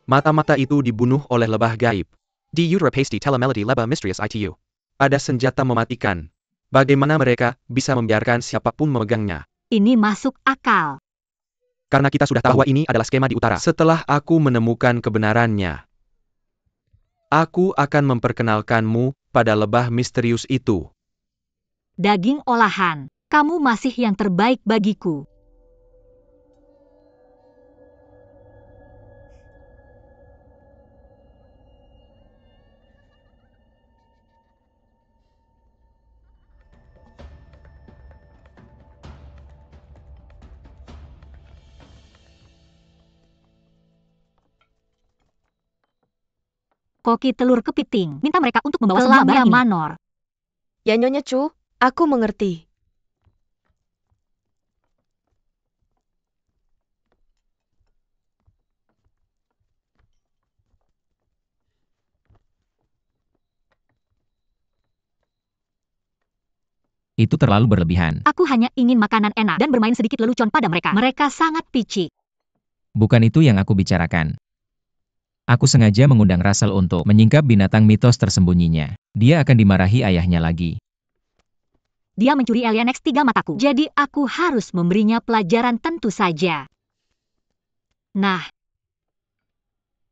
Mata-mata itu dibunuh oleh lebah gaib. Di Europe Hasty Telemelody Lebah Mysterious ITU. Ada senjata mematikan. Bagaimana mereka bisa membiarkan siapapun memegangnya? Ini masuk akal. Karena kita sudah tahu bahwa ini adalah skema di utara. Setelah aku menemukan kebenarannya, aku akan memperkenalkanmu pada lebah misterius itu. Daging olahan. Kamu masih yang terbaik bagiku. Koki telur kepiting. Minta mereka untuk membawa semua barang ini. Manor. Ya Nyonya Chu, aku mengerti. Itu terlalu berlebihan. Aku hanya ingin makanan enak dan bermain sedikit lelucon pada mereka. Mereka sangat picik. Bukan itu yang aku bicarakan. Aku sengaja mengundang Russell untuk menyingkap binatang mitos tersembunyinya. Dia akan dimarahi ayahnya lagi. Dia mencuri alien X3 mataku. Jadi aku harus memberinya pelajaran tentu saja. Nah,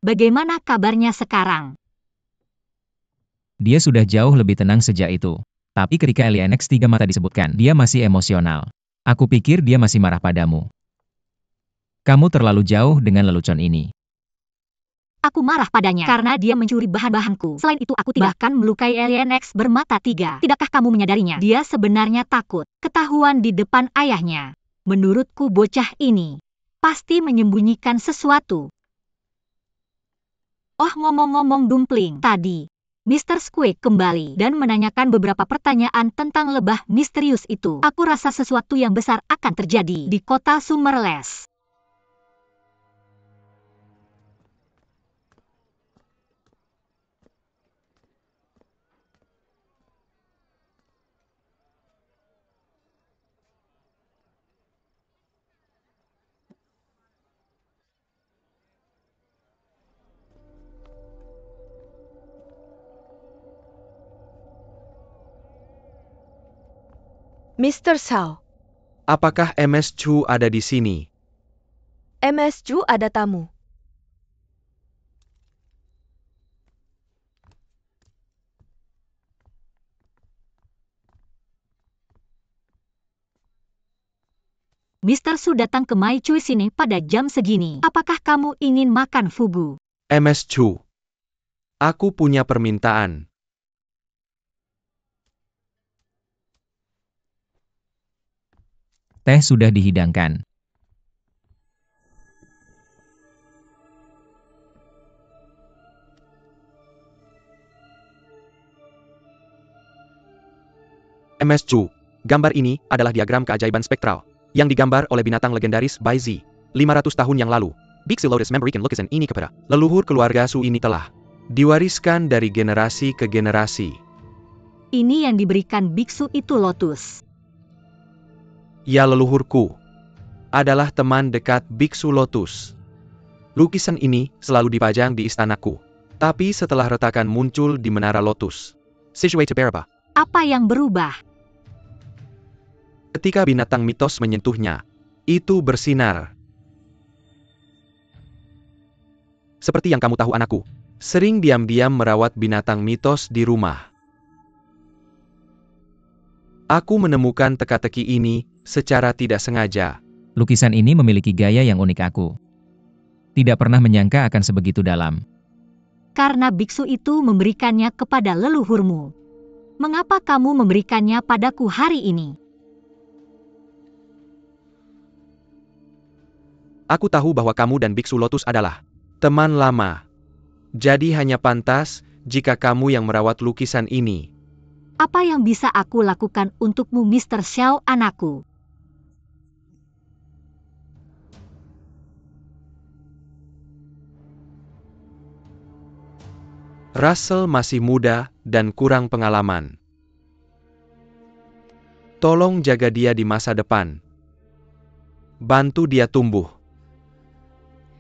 bagaimana kabarnya sekarang? Dia sudah jauh lebih tenang sejak itu. Tapi ketika alien X3 mata disebutkan, dia masih emosional. Aku pikir dia masih marah padamu. Kamu terlalu jauh dengan lelucon ini. Aku marah padanya karena dia mencuri bahan-bahanku. Selain itu aku tidak bahkan melukai alien X bermata 3. Tidakkah kamu menyadarinya? Dia sebenarnya takut ketahuan di depan ayahnya. Menurutku bocah ini pasti menyembunyikan sesuatu. Oh, ngomong-ngomong dumpling, tadi Mr. Squeak kembali dan menanyakan beberapa pertanyaan tentang lebah misterius itu. Aku rasa sesuatu yang besar akan terjadi di kota Summerless. Mr. Shao, Apakah MS Chu ada di sini? MS Chu ada tamu. Mr. Su datang ke Mai Chui sini pada jam segini. Apakah kamu ingin makan fugu? MS Chu. Aku punya permintaan. Teh sudah dihidangkan. MS Chu, gambar ini adalah diagram keajaiban spektral yang digambar oleh binatang legendaris Bai Zi 500 tahun yang lalu. Bixi Lotus memberikan lukisan ini kepada leluhur keluarga Su ini telah diwariskan dari generasi ke generasi. Ini yang diberikan biksu itu Lotus. Ya, leluhurku adalah teman dekat Biksu Lotus. Lukisan ini selalu dipajang di istanaku. Tapi setelah retakan muncul di Menara Lotus. Sishui Teberba. Apa yang berubah? Ketika binatang mitos menyentuhnya, itu bersinar. Seperti yang kamu tahu, anakku sering diam-diam merawat binatang mitos di rumah. Aku menemukan teka-teki ini secara tidak sengaja. Lukisan ini memiliki gaya yang unik aku. Tidak pernah menyangka akan sebegitu dalam. Karena biksu itu memberikannya kepada leluhurmu. Mengapa kamu memberikannya padaku hari ini? Aku tahu bahwa kamu dan Biksu Lotus adalah teman lama. Jadi hanya pantas jika kamu yang merawat lukisan ini. Apa yang bisa aku lakukan untukmu, Mr. Xiao, anakku? Russell masih muda dan kurang pengalaman. Tolong jaga dia di masa depan. Bantu dia tumbuh.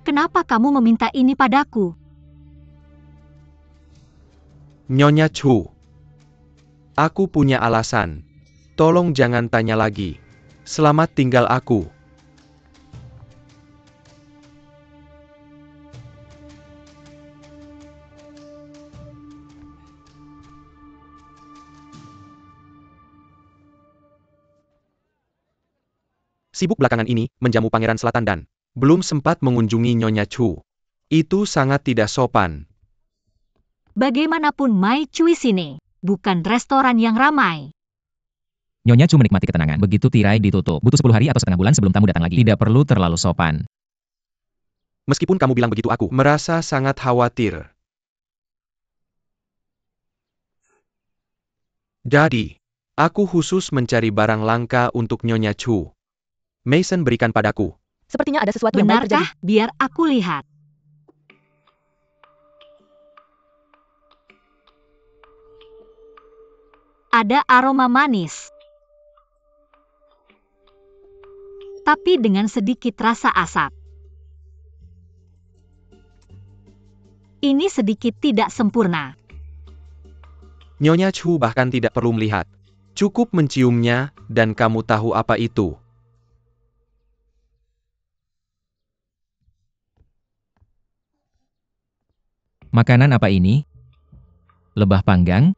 Kenapa kamu meminta ini padaku? Nyonya Chu. Aku punya alasan. Tolong jangan tanya lagi. Selamat tinggal aku. Sibuk belakangan ini menjamu Pangeran Selatan dan belum sempat mengunjungi Nyonya Chu. Itu sangat tidak sopan. Bagaimanapun Mai Chui sini bukan restoran yang ramai. Nyonya Chu menikmati ketenangan. Begitu tirai ditutup, butuh 10 hari atau setengah bulan sebelum tamu datang lagi. Tidak perlu terlalu sopan. Meskipun kamu bilang begitu, aku merasa sangat khawatir. Jadi, aku khusus mencari barang langka untuk Nyonya Chu. Mason berikan padaku. Sepertinya ada sesuatu yang baik terjadi. Benarkah? Biar aku lihat. Ada aroma manis. tapi dengan sedikit rasa asap. Ini sedikit tidak sempurna. Nyonya Chu bahkan tidak perlu melihat. Cukup menciumnya, dan kamu tahu apa itu. Makanan apa ini? Lebah panggang?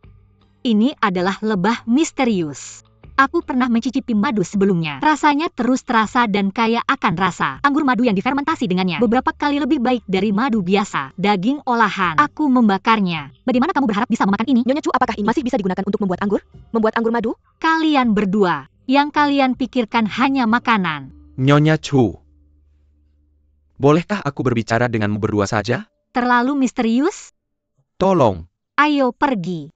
Ini adalah lebah misterius. Aku pernah mencicipi madu sebelumnya. Rasanya terus terasa dan kaya akan rasa. Anggur madu yang difermentasi dengannya beberapa kali lebih baik dari madu biasa. Daging olahan. Aku membakarnya. Bagaimana kamu berharap bisa memakan ini? Nyonya Chu, apakah ini masih bisa digunakan untuk membuat anggur? Membuat anggur madu? Kalian berdua. Yang kalian pikirkan hanya makanan. Nyonya Chu. Bolehkah aku berbicara denganmu berdua saja? Terlalu misterius? Tolong. Ayo pergi.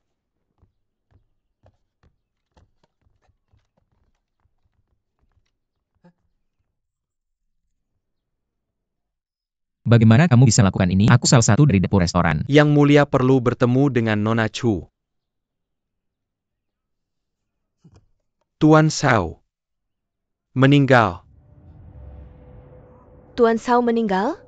Bagaimana kamu bisa melakukan ini? Aku salah satu dari dapur restoran. Yang mulia perlu bertemu dengan Nona Chu. Tuan Shao meninggal. Tuan Shao meninggal?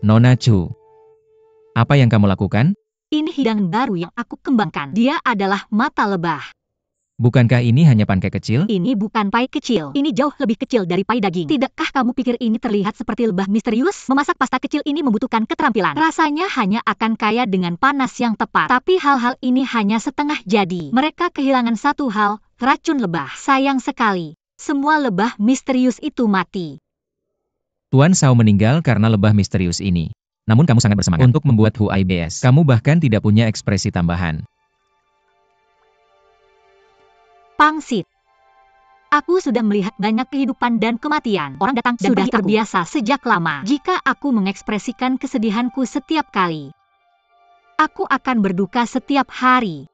Nona Chu. Apa yang kamu lakukan? Ini hidangan baru yang aku kembangkan. Dia adalah mata lebah. Bukankah ini hanya pankek kecil? Ini bukan pai kecil. Ini jauh lebih kecil dari pai daging. Tidakkah kamu pikir ini terlihat seperti lebah misterius? Memasak pasta kecil ini membutuhkan keterampilan. Rasanya hanya akan kaya dengan panas yang tepat. Tapi hal-hal ini hanya setengah jadi. Mereka kehilangan satu hal, racun lebah. Sayang sekali. Semua lebah misterius itu mati. Tuan Shao meninggal karena lebah misterius ini. Namun kamu sangat bersemangat untuk membuat HUIBS. Kamu bahkan tidak punya ekspresi tambahan. Pangsit. Aku sudah melihat banyak kehidupan dan kematian. Orang datang dan sudah terbiasa sejak lama. Jika aku mengekspresikan kesedihanku setiap kali, aku akan berduka setiap hari.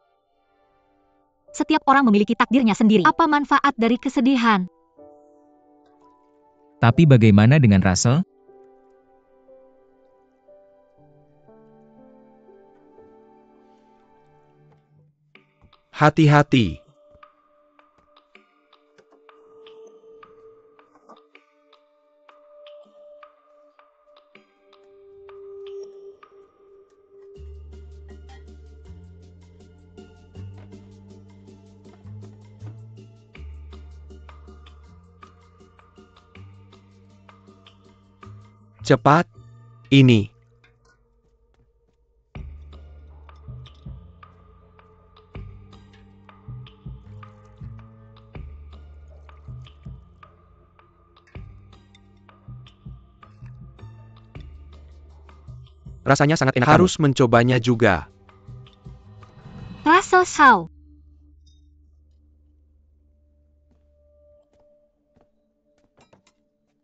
Setiap orang memiliki takdirnya sendiri. Apa manfaat dari kesedihan? Tapi bagaimana dengan Russell? Hati-hati. Cepat. Ini. Rasanya sangat enak. Harus mencobanya juga. Russell Shao.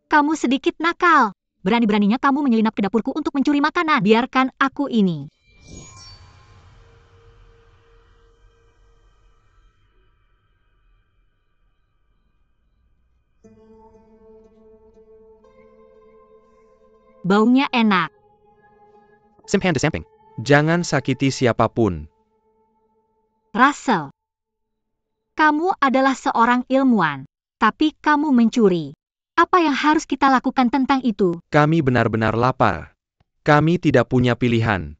Kamu sedikit nakal. Berani-beraninya kamu menyelinap ke dapurku untuk mencuri makanan. Biarkan aku ini. Baunya enak. Simpan di samping. Jangan sakiti siapapun. Russell. Kamu adalah seorang ilmuwan. Tapi kamu mencuri. Apa yang harus kita lakukan tentang itu? Kami benar-benar lapar. Kami tidak punya pilihan.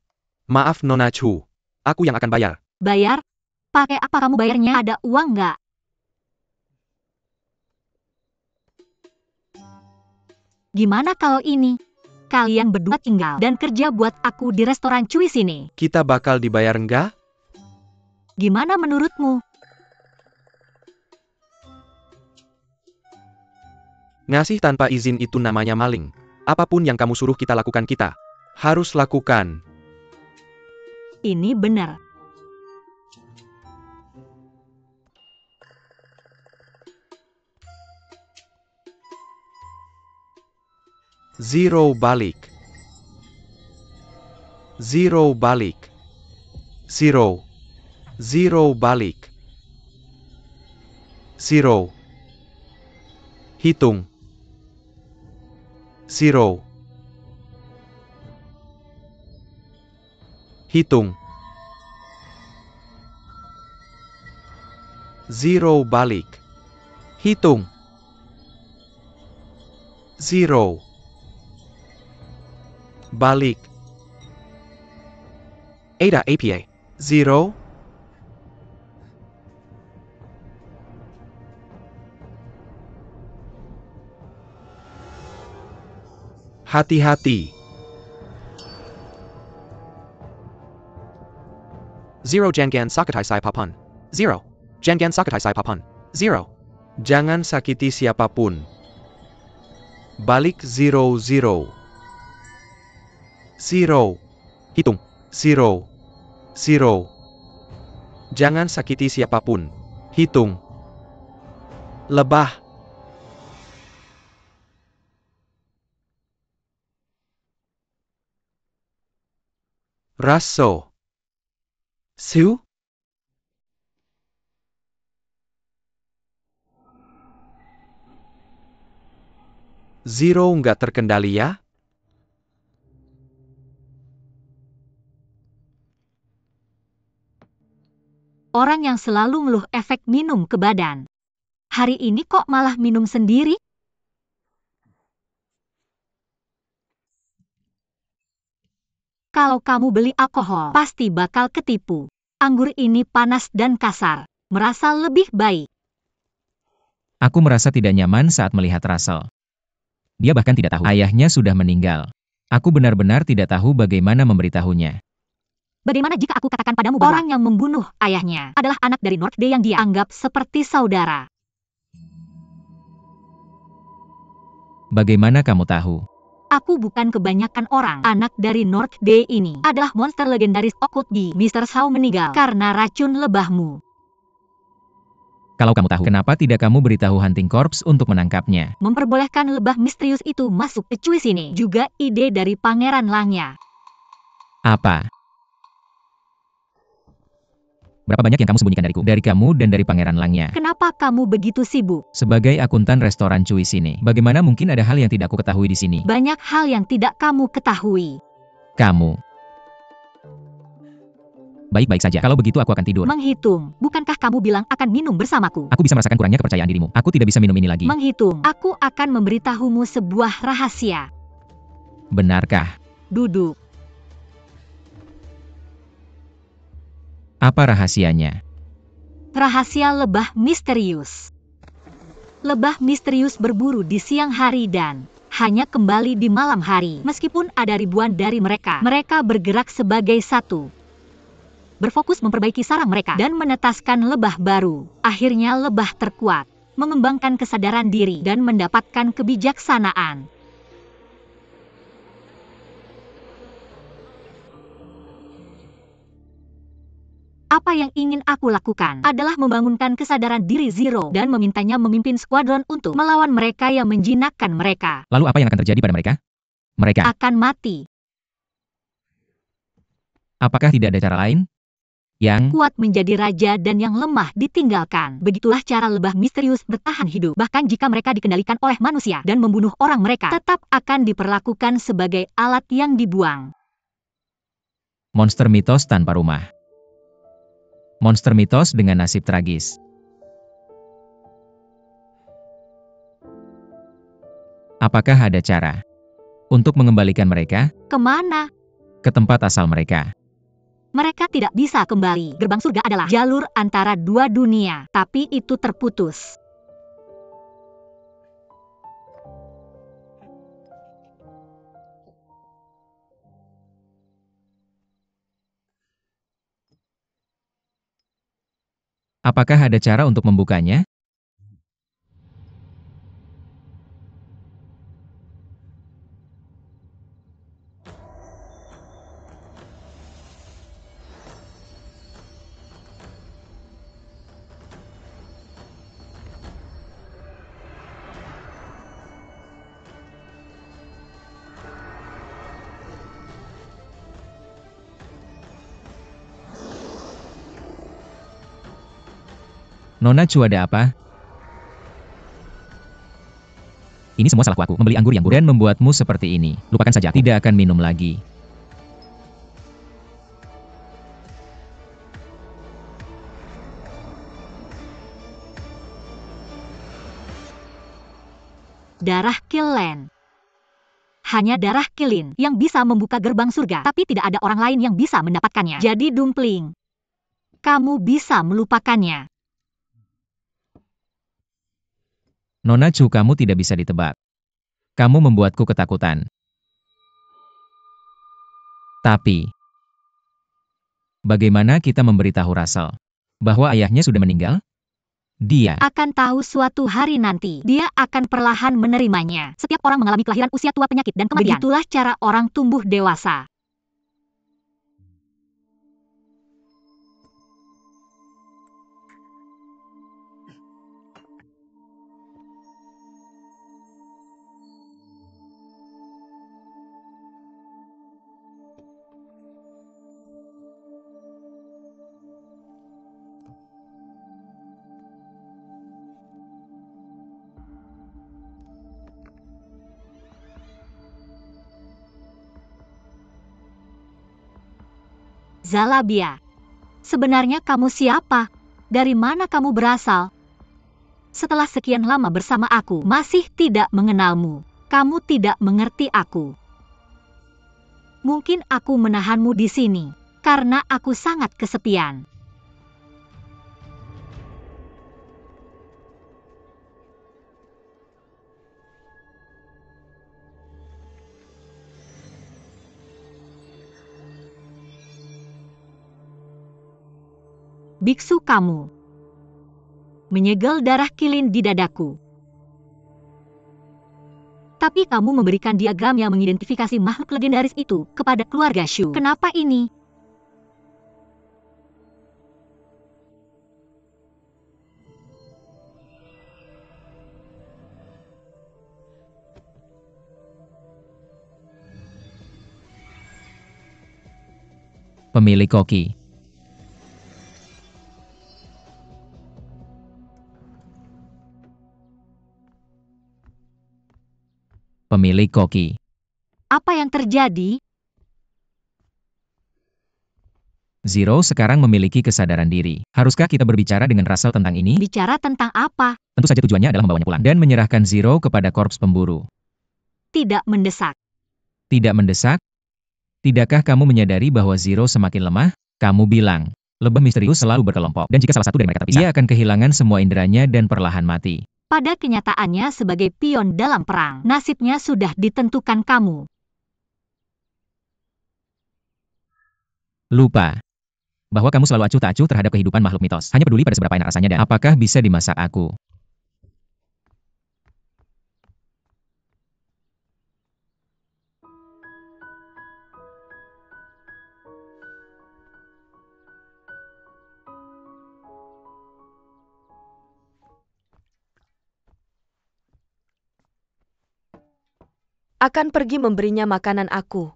Maaf Nona Chu. Aku yang akan bayar. Bayar? Pakai apa kamu bayarnya? Ada uang nggak? Gimana kalau ini? Kalian berdua tinggal dan kerja buat aku di restoran Cui sini. Kita bakal dibayar enggak? Gimana menurutmu? Ngasih tanpa izin itu namanya maling. Apapun yang kamu suruh kita lakukan, kita harus lakukan. Ini benar. Zero balik. Zero balik. Zero. Zero balik. Zero. Hitung. Zero. Hitung. Zero balik. Hitung. Zero. Balik. Ada APA. Zero. Hati-hati. Zero jangan sakitai siapapun. Zero. Jangan sakitai siapapun. Zero. Jangan sakiti siapapun. Balik zero zero. Zero. Hitung. Zero. Zero. Jangan sakiti siapapun. Hitung. Lebah. Raso. Su. Zero nggak terkendali ya? Orang yang selalu ngeluh efek minum ke badan. Hari ini kok malah minum sendiri? Kalau kamu beli alkohol, pasti bakal ketipu. Anggur ini panas dan kasar. Merasa lebih baik. Aku merasa tidak nyaman saat melihat Russell. Dia bahkan tidak tahu ayahnya sudah meninggal. Aku benar-benar tidak tahu bagaimana memberitahunya. Bagaimana jika aku katakan padamu bahwa orang yang membunuh ayahnya adalah anak dari North Day yang dia anggap seperti saudara? Bagaimana kamu tahu? Aku bukan kebanyakan orang. Anak dari North Day ini adalah monster legendaris Okutgi. Mr. Shaw meninggal karena racun lebahmu. Kalau kamu tahu, kenapa tidak kamu beritahu Hunting Corps untuk menangkapnya? Memperbolehkan lebah misterius itu masuk ke cuis ini juga ide dari Pangeran Langnya. Apa? Berapa banyak yang kamu sembunyikan dariku? Dari kamu dan dari Pangeran Langnya. Kenapa kamu begitu sibuk? Sebagai akuntan restoran cuis ini, bagaimana mungkin ada hal yang tidak aku ketahui di sini? Banyak hal yang tidak kamu ketahui. Kamu. Baik-baik saja. Kalau begitu aku akan tidur. Menghitung. Bukankah kamu bilang akan minum bersamaku? Aku bisa merasakan kurangnya kepercayaan dirimu. Aku tidak bisa minum ini lagi. Menghitung. Aku akan memberitahumu sebuah rahasia. Benarkah? Duduk. Apa rahasianya? Rahasia lebah misterius. Lebah misterius berburu di siang hari dan hanya kembali di malam hari. Meskipun ada ribuan dari mereka, mereka bergerak sebagai satu. Berfokus memperbaiki sarang mereka dan menetaskan lebah baru. Akhirnya lebah terkuat, mengembangkan kesadaran diri dan mendapatkan kebijaksanaan. Apa yang ingin aku lakukan adalah membangunkan kesadaran diri Zero dan memintanya memimpin skuadron untuk melawan mereka yang menjinakkan mereka. Lalu apa yang akan terjadi pada mereka? Mereka Akan mati. apakah tidak ada cara lain? Yang Kuat menjadi raja dan yang lemah ditinggalkan. Begitulah cara lebah misterius bertahan hidup. Bahkan jika mereka dikendalikan oleh manusia dan membunuh orang mereka, tetap akan diperlakukan sebagai alat yang dibuang. monster mitos tanpa rumah. Monster mitos dengan nasib tragis. Apakah ada cara untuk mengembalikan mereka Kemana? ke tempat asal mereka? Mereka tidak bisa kembali. Gerbang surga adalah jalur antara dua dunia, tapi itu terputus. Apakah ada cara untuk membukanya? Nona Chu, ada apa? Ini semua salahku, aku membeli anggur yang buruk dan membuatmu seperti ini. Lupakan saja, aku tidak akan minum lagi. Darah Killen. Hanya darah Kilin yang bisa membuka gerbang surga, tapi tidak ada orang lain yang bisa mendapatkannya. Jadi Dumpling, kamu bisa melupakannya. Nona Chu, kamu tidak bisa ditebak. Kamu membuatku ketakutan. Tapi, bagaimana kita memberitahu Russell bahwa ayahnya sudah meninggal? Dia Akan tahu suatu hari nanti. Dia akan perlahan menerimanya. Setiap orang mengalami kelahiran, usia tua, penyakit, dan kematian. Begitulah cara orang tumbuh dewasa. Zalabia, sebenarnya kamu siapa? Dari mana kamu berasal? Setelah sekian lama bersama aku, masih tidak mengenalmu. Kamu tidak mengerti aku. Mungkin aku menahanmu di sini, karena aku sangat kesepian. Biksu, kamu menyegel darah Kilin di dadaku. Tapi kamu memberikan diagram yang mengidentifikasi makhluk legendaris itu kepada keluarga Shu. Kenapa ini? pemilik koki. Pemilik koki. Apa yang terjadi? Zero sekarang memiliki kesadaran diri. Haruskah kita berbicara dengan Russell tentang ini? Bicara tentang apa? Tentu saja tujuannya adalah membawanya pulang dan menyerahkan Zero kepada korps pemburu. Tidak mendesak. Tidak mendesak? Tidakkah kamu menyadari bahwa Zero semakin lemah? Kamu bilang, lebah misterius selalu berkelompok, dan jika salah satu dari mereka terpisah, ia akan kehilangan semua inderanya dan perlahan mati. Pada kenyataannya sebagai pion dalam perang, nasibnya sudah ditentukan kamu. Lupa bahwa kamu selalu acuh tak acuh terhadap kehidupan makhluk mitos. Hanya peduli pada seberapa enak rasanya dan apakah bisa dimasak aku. Akan pergi memberinya makanan aku.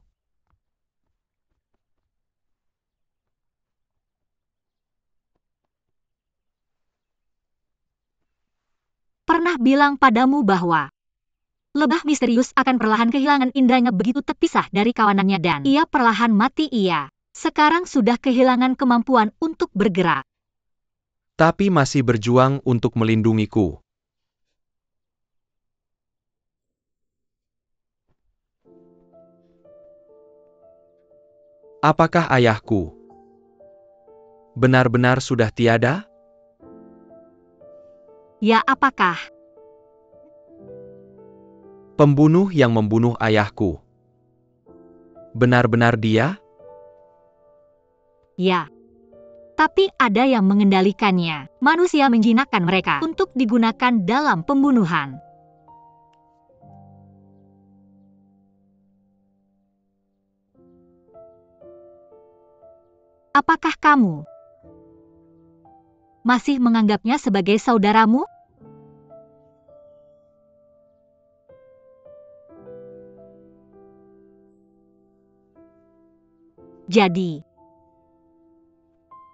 Pernah bilang padamu bahwa lebah misterius akan perlahan kehilangan inderanya begitu terpisah dari kawanannya dan ia perlahan mati. Ia sekarang sudah kehilangan kemampuan untuk bergerak. Tapi masih berjuang untuk melindungiku. Apakah ayahku benar-benar sudah tiada? Ya, apakah Pembunuh yang membunuh ayahku benar-benar dia? ya? Tapi ada yang mengendalikannya. Manusia menjinakkan mereka untuk digunakan dalam pembunuhan. Apakah kamu masih menganggapnya sebagai saudaramu? Jadi,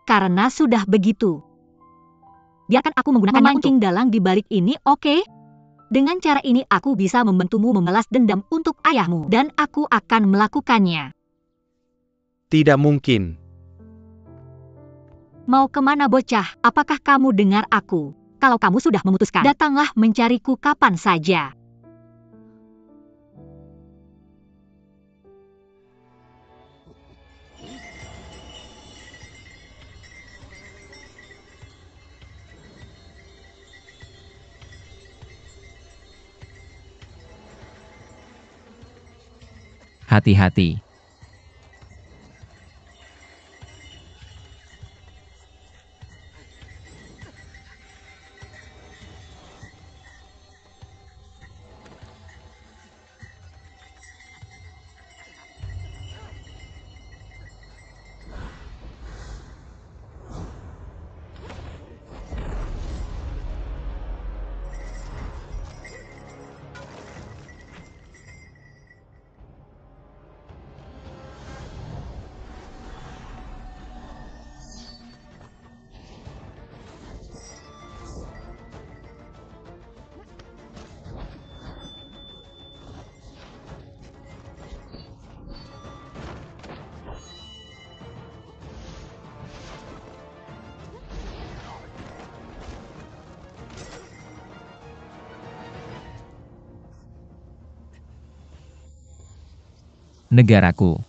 karena sudah begitu, Biarkan aku menggunakannya memancing dalang di balik ini, oke? Dengan cara ini aku bisa membantumu membalas dendam untuk ayahmu, dan aku akan melakukannya. Tidak mungkin. Mau kemana bocah? Apakah kamu dengar aku? Kalau kamu sudah memutuskan, datanglah mencariku kapan saja. Hati-hati. Negaraku.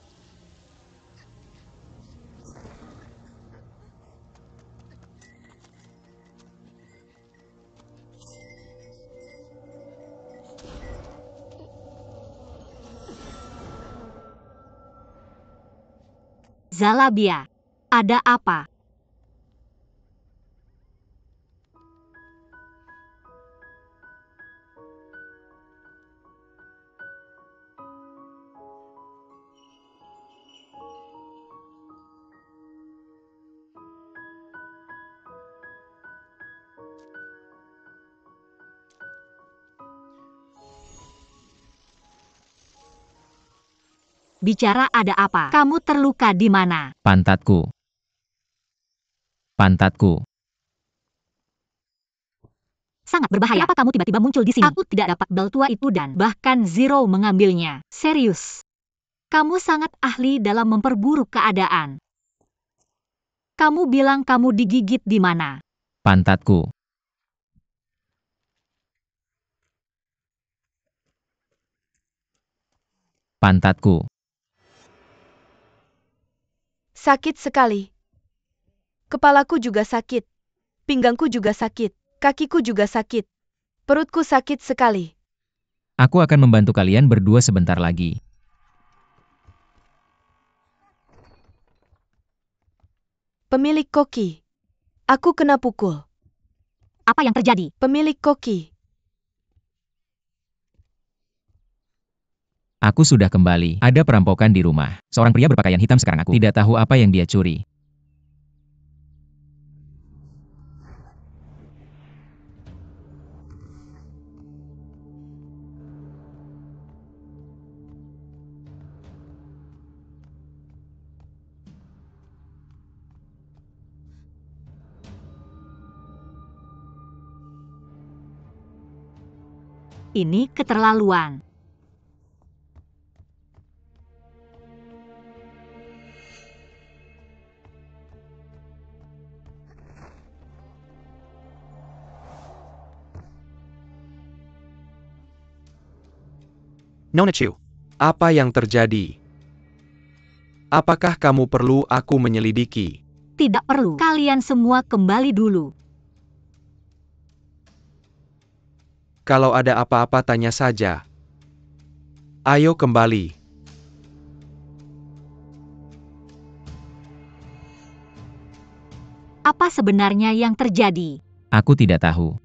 Zalabia, ada apa? Bicara ada apa? Kamu terluka di mana? Pantatku. Pantatku. Sangat berbahaya. Kenapa kamu tiba-tiba muncul di sini? Aku tidak dapat bel tua itu dan bahkan Zero mengambilnya. Serius. Kamu sangat ahli dalam memperburuk keadaan. Kamu bilang kamu digigit di mana? Pantatku. Pantatku. Sakit sekali. Kepalaku juga sakit. Pinggangku juga sakit. Kakiku juga sakit. Perutku sakit sekali. Aku akan membantu kalian berdua sebentar lagi. Pemilik koki. Aku kena pukul. Apa yang terjadi? Pemilik koki. Aku sudah kembali. Ada perampokan di rumah. Seorang pria berpakaian hitam sekarang aku tidak tahu apa yang dia curi. Ini keterlaluan. Nona Chu, apa yang terjadi? Apakah kamu perlu aku menyelidiki? Tidak perlu. Kalian semua kembali dulu. Kalau ada apa-apa tanya saja. Ayo kembali. Apa sebenarnya yang terjadi? Aku tidak tahu.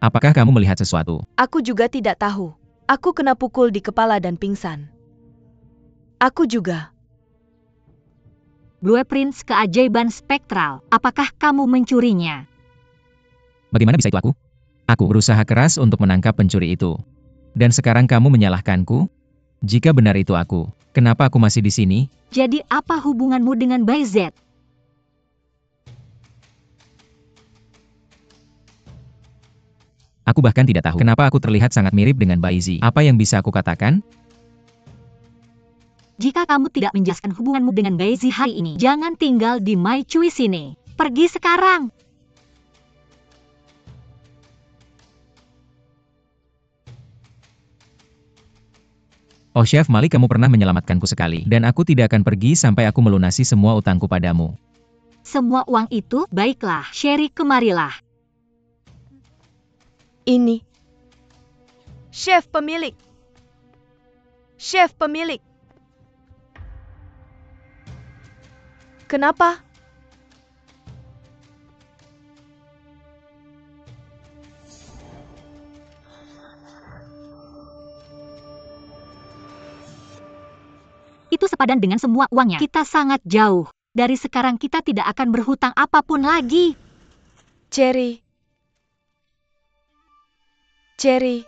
Apakah kamu melihat sesuatu? Aku juga tidak tahu. Aku kena pukul di kepala dan pingsan. Aku juga. Blueprints keajaiban spektral. Apakah kamu mencurinya? Bagaimana bisa itu aku? Aku berusaha keras untuk menangkap pencuri itu. Dan sekarang kamu menyalahkanku? Jika benar itu aku, kenapa aku masih di sini? Jadi apa hubunganmu dengan Bayzet? Aku bahkan tidak tahu kenapa aku terlihat sangat mirip dengan Baizi. Apa yang bisa aku katakan? Jika kamu tidak menjelaskan hubunganmu dengan Baizi hari ini, jangan tinggal di My Cui sini. Pergi sekarang. Oh Chef Malik, kamu pernah menyelamatkanku sekali, dan aku tidak akan pergi sampai aku melunasi semua utangku padamu. Semua uang itu, baiklah, Sherry, kemarilah. Ini. Chef pemilik. Chef pemilik. Kenapa? Itu sepadan dengan semua uangnya. Kita sangat jauh. Dari sekarang kita tidak akan berhutang apapun lagi. Cherry. Cherry.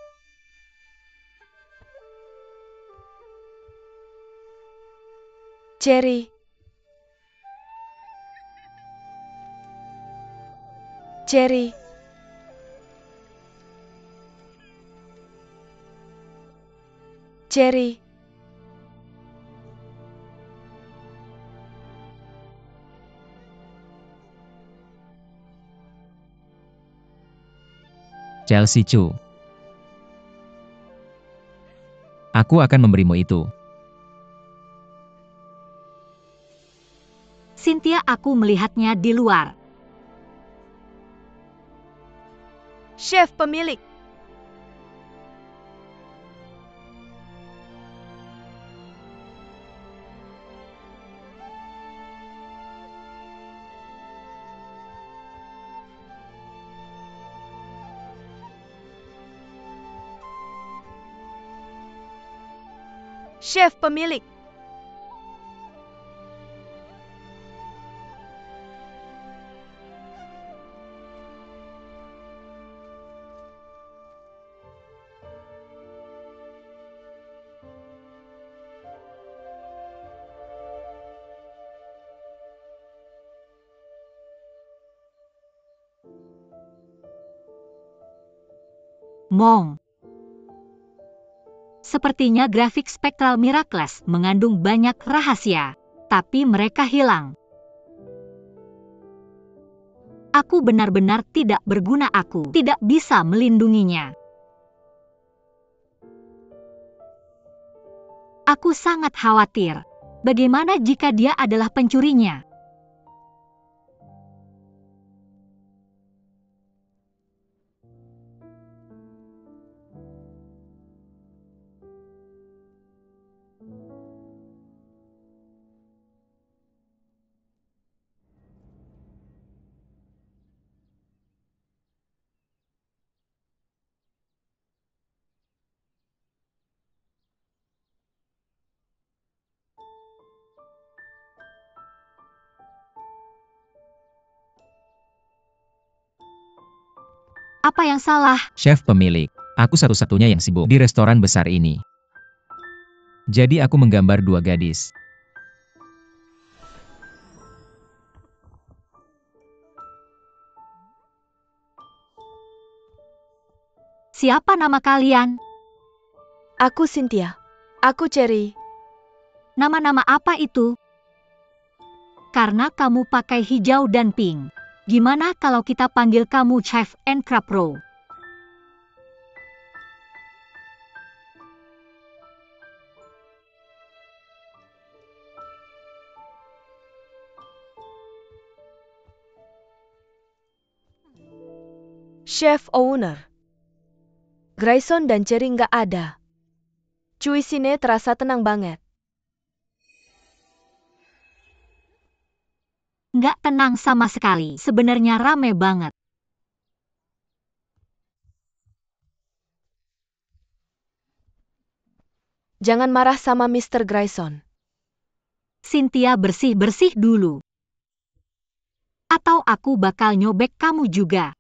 Cherry. Cherry. Cherry. Chelsea Chu. Aku akan memberimu itu. Cynthia, aku melihatnya di luar. Chef pemilik. Chef pemilik. Mong. Sepertinya grafik Spectral Miracles mengandung banyak rahasia, tapi mereka hilang. Aku benar-benar tidak berguna, aku tidak bisa melindunginya. Aku sangat khawatir. Bagaimana jika dia adalah pencurinya? Apa yang salah? Chef pemilik, aku satu-satunya yang sibuk di restoran besar ini. Jadi aku menggambar dua gadis. Siapa nama kalian? Aku Cynthia. Aku Cherry. Nama-nama apa itu? Karena kamu pakai hijau dan pink. Gimana kalau kita panggil kamu Chef and Crab Row? Chef owner. Grayson dan Cherry nggak ada. Cui sini terasa tenang banget. Nggak tenang sama sekali. Sebenarnya rame banget. Jangan marah sama Mr. Grayson. Cynthia, bersih-bersih dulu. Atau aku bakal nyobek kamu juga.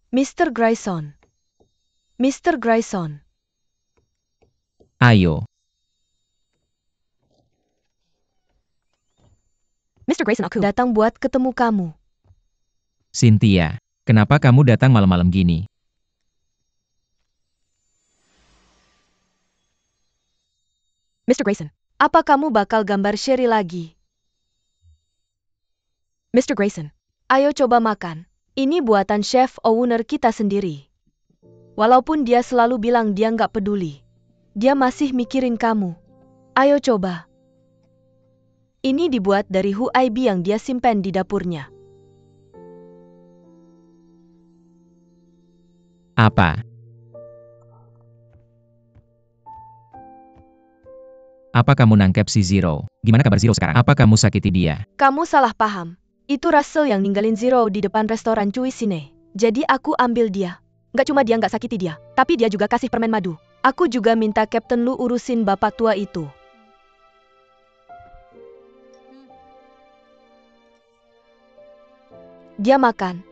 Mr. Grayson. Mr. Grayson. Ayo. Mr. Grayson, aku datang buat ketemu kamu. Cynthia, kenapa kamu datang malam-malam gini? Mr. Grayson, apa kamu bakal gambar Sherry lagi? Mr. Grayson, ayo coba makan. Ini buatan chef owner kita sendiri. Walaupun dia selalu bilang dia nggak peduli, dia masih mikirin kamu. Ayo coba. Ini dibuat dari huaibi yang dia simpan di dapurnya. Apa? Apa kamu nangkep si Zero? Gimana kabar Zero sekarang? Apa kamu sakiti dia? Kamu salah paham. Itu Russell yang ninggalin Zero di depan restoran Cui Sine. Jadi aku ambil dia. Nggak cuma dia nggak sakiti dia, tapi dia juga kasih permen madu. Aku juga minta Kapten Lu urusin bapak tua itu. Dia makan.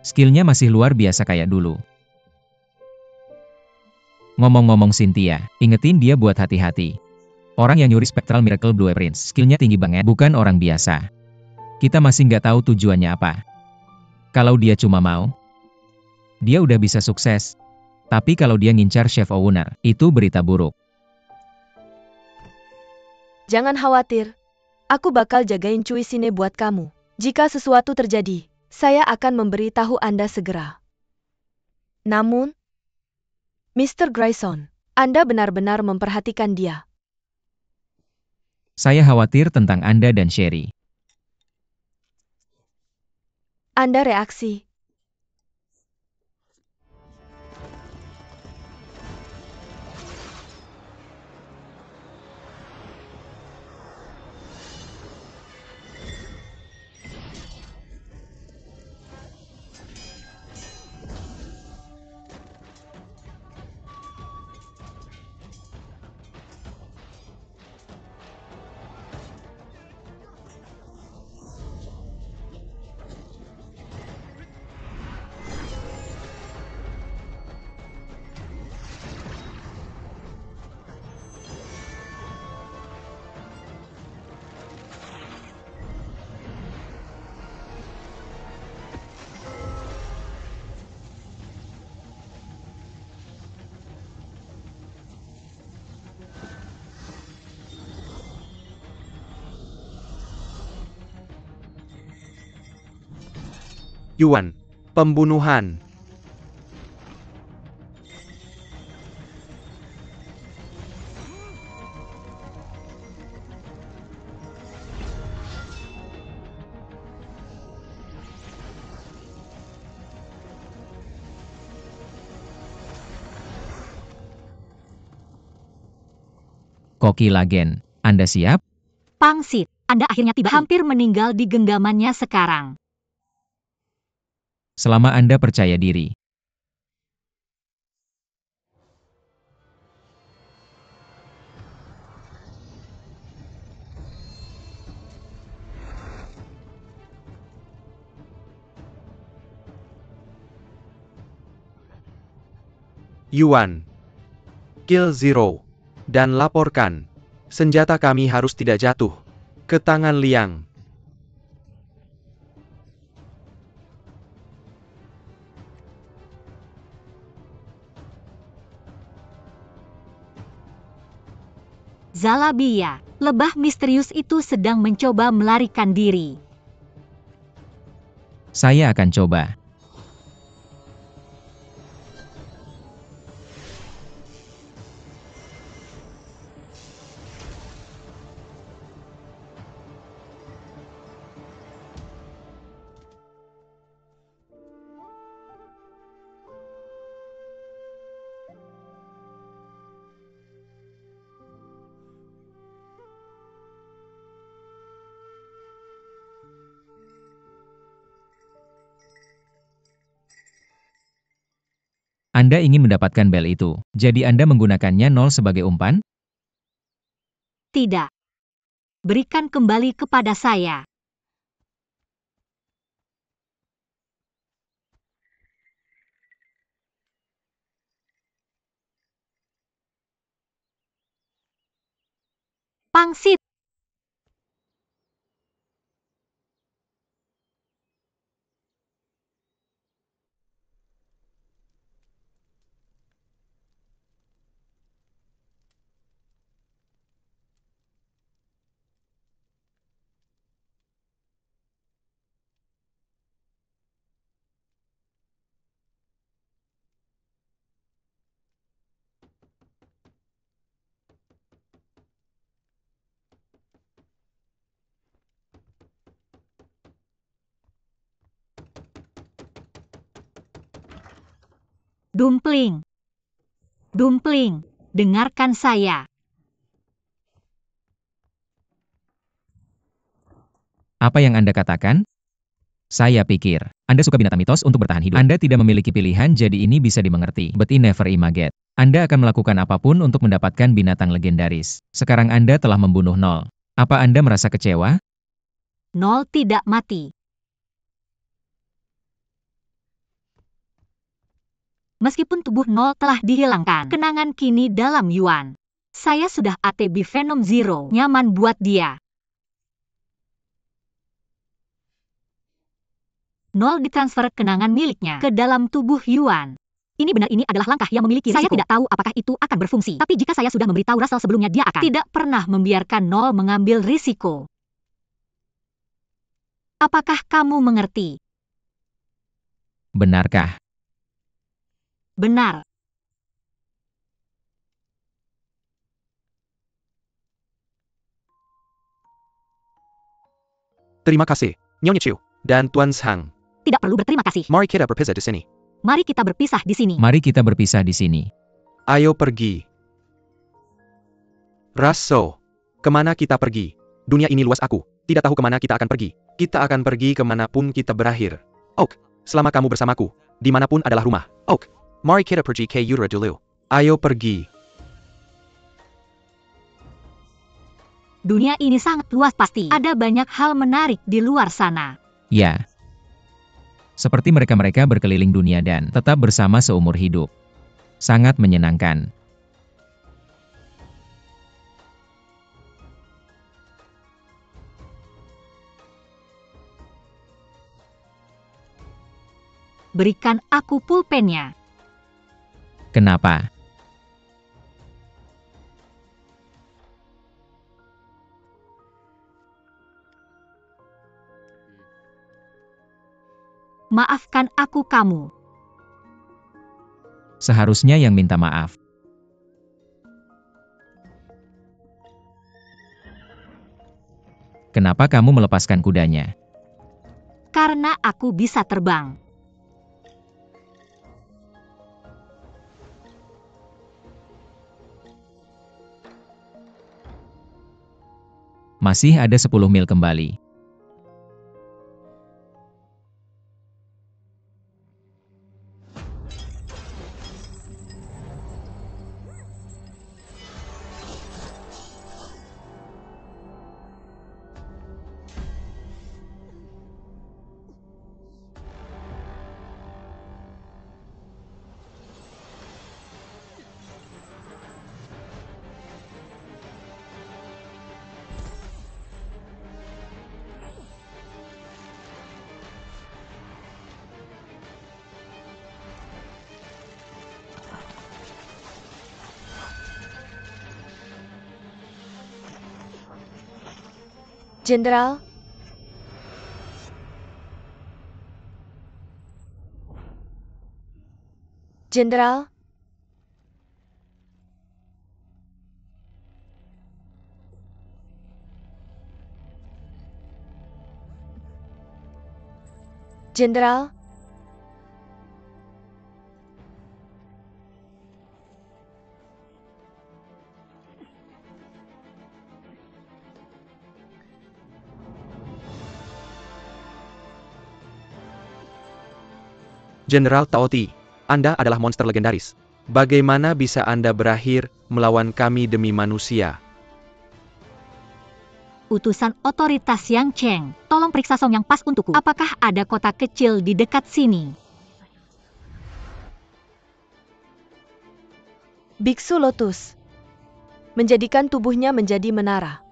Skillnya masih luar biasa kayak dulu. Ngomong-ngomong Cynthia, ingetin dia buat hati-hati. Orang yang nyuri Spectral Miracle Blueprints, skillnya tinggi banget, bukan orang biasa. Kita masih nggak tahu tujuannya apa. Kalau dia cuma mau, dia udah bisa sukses. Tapi kalau dia ngincar chef owner, itu berita buruk. Jangan khawatir. Aku bakal jagain Cui Sine buat kamu. Jika sesuatu terjadi, saya akan memberitahu Anda segera. Namun, Mr. Grayson, Anda benar-benar memperhatikan dia. Saya khawatir tentang Anda dan Sherry. Anda reaksi. Yuan, pembunuhan. Koki Lagen, Anda siap? Pangsit, Anda akhirnya tiba hampir meninggal di genggamannya sekarang. Selama Anda percaya diri. Yuan, kill Zero, dan laporkan. Senjata kami harus tidak jatuh ke tangan Liang. Zalabia, lebah misterius itu sedang mencoba melarikan diri. Saya akan coba. Anda ingin mendapatkan bel itu. Jadi Anda menggunakannya 0 sebagai umpan? Tidak. Berikan kembali kepada saya. Pangsit. Dumpling. Dumpling, dengarkan saya. Apa yang Anda katakan? Saya pikir, Anda suka binatang mitos untuk bertahan hidup. Anda tidak memiliki pilihan, jadi ini bisa dimengerti. But it never imagine. Anda akan melakukan apapun untuk mendapatkan binatang legendaris. Sekarang Anda telah membunuh 0. Apa Anda merasa kecewa? 0 tidak mati. Meskipun tubuh 0 telah dihilangkan, kenangan kini dalam Yuan. Saya sudah ATB Venom Zero, nyaman buat dia. 0 ditransfer kenangan miliknya ke dalam tubuh Yuan. Ini benar, ini adalah langkah yang memiliki risiko. Saya tidak tahu apakah itu akan berfungsi. Tapi jika saya sudah memberitahu Russell sebelumnya, dia akan tidak pernah membiarkan 0 mengambil risiko. Apakah kamu mengerti? Benarkah? Benar. Terima kasih, Nyonya Chu dan Tuan Sang. Tidak perlu berterima kasih. Mari kita berpisah di sini. Mari kita berpisah di sini. Mari kita berpisah di sini. Ayo pergi. Russell, kemana kita pergi? Dunia ini luas, aku tidak tahu kemana kita akan pergi. Kita akan pergi kemanapun kita berakhir. Oak, selama kamu bersamaku, dimanapun adalah rumah. Oak, mari kita pergi ke Yura dulu. Ayo pergi. Dunia ini sangat luas, pasti ada banyak hal menarik di luar sana. Ya. Seperti mereka-mereka berkeliling dunia dan tetap bersama seumur hidup. Sangat menyenangkan. Berikan aku pulpennya. Kenapa? Maafkan aku, kamu. Seharusnya yang minta maaf. Kenapa kamu melepaskan kudanya? Karena aku bisa terbang. Masih ada 10 mil kembali. Jenderal, Jenderal, Jenderal, Jenderal Taoti, Anda adalah monster legendaris. Bagaimana bisa Anda berakhir melawan kami demi manusia? Utusan otoritas Yang Cheng, tolong periksa song yang pas untukku. Apakah ada kota kecil di dekat sini? Biksu Lotus menjadikan tubuhnya menjadi menara.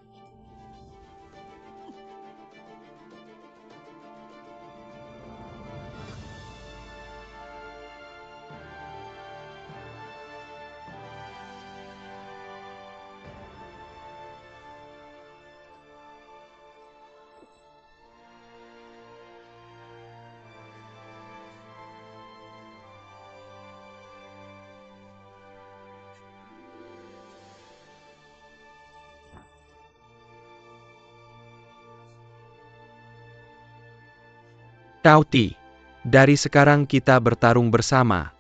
Tauti, dari sekarang kita bertarung bersama.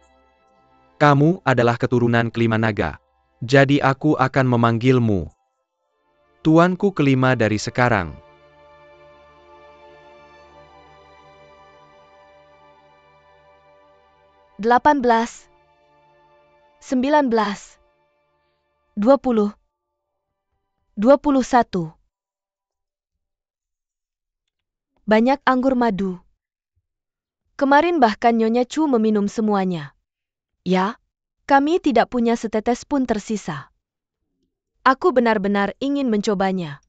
Kamu adalah keturunan kelima naga. Jadi aku akan memanggilmu Tuanku kelima dari sekarang. Delapan belas, 19, 20, 21. Banyak anggur madu. Kemarin bahkan Nyonya Chu meminum semuanya. Ya, kami tidak punya setetes pun tersisa. Aku benar-benar ingin mencobanya.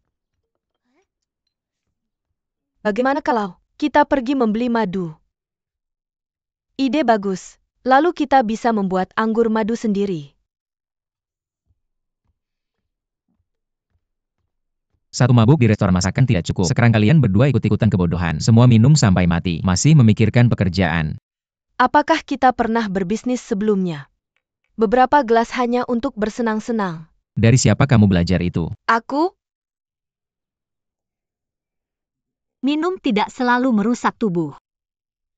Bagaimana kalau kita pergi membeli madu? Ide bagus. Lalu kita bisa membuat anggur madu sendiri. Satu mabuk di restoran masakan tidak cukup. Sekarang kalian berdua ikut-ikutan kebodohan. Semua minum sampai mati. Masih memikirkan pekerjaan. Apakah kita pernah berbisnis sebelumnya? Beberapa gelas hanya untuk bersenang-senang. Dari siapa kamu belajar itu? Aku? Minum tidak selalu merusak tubuh.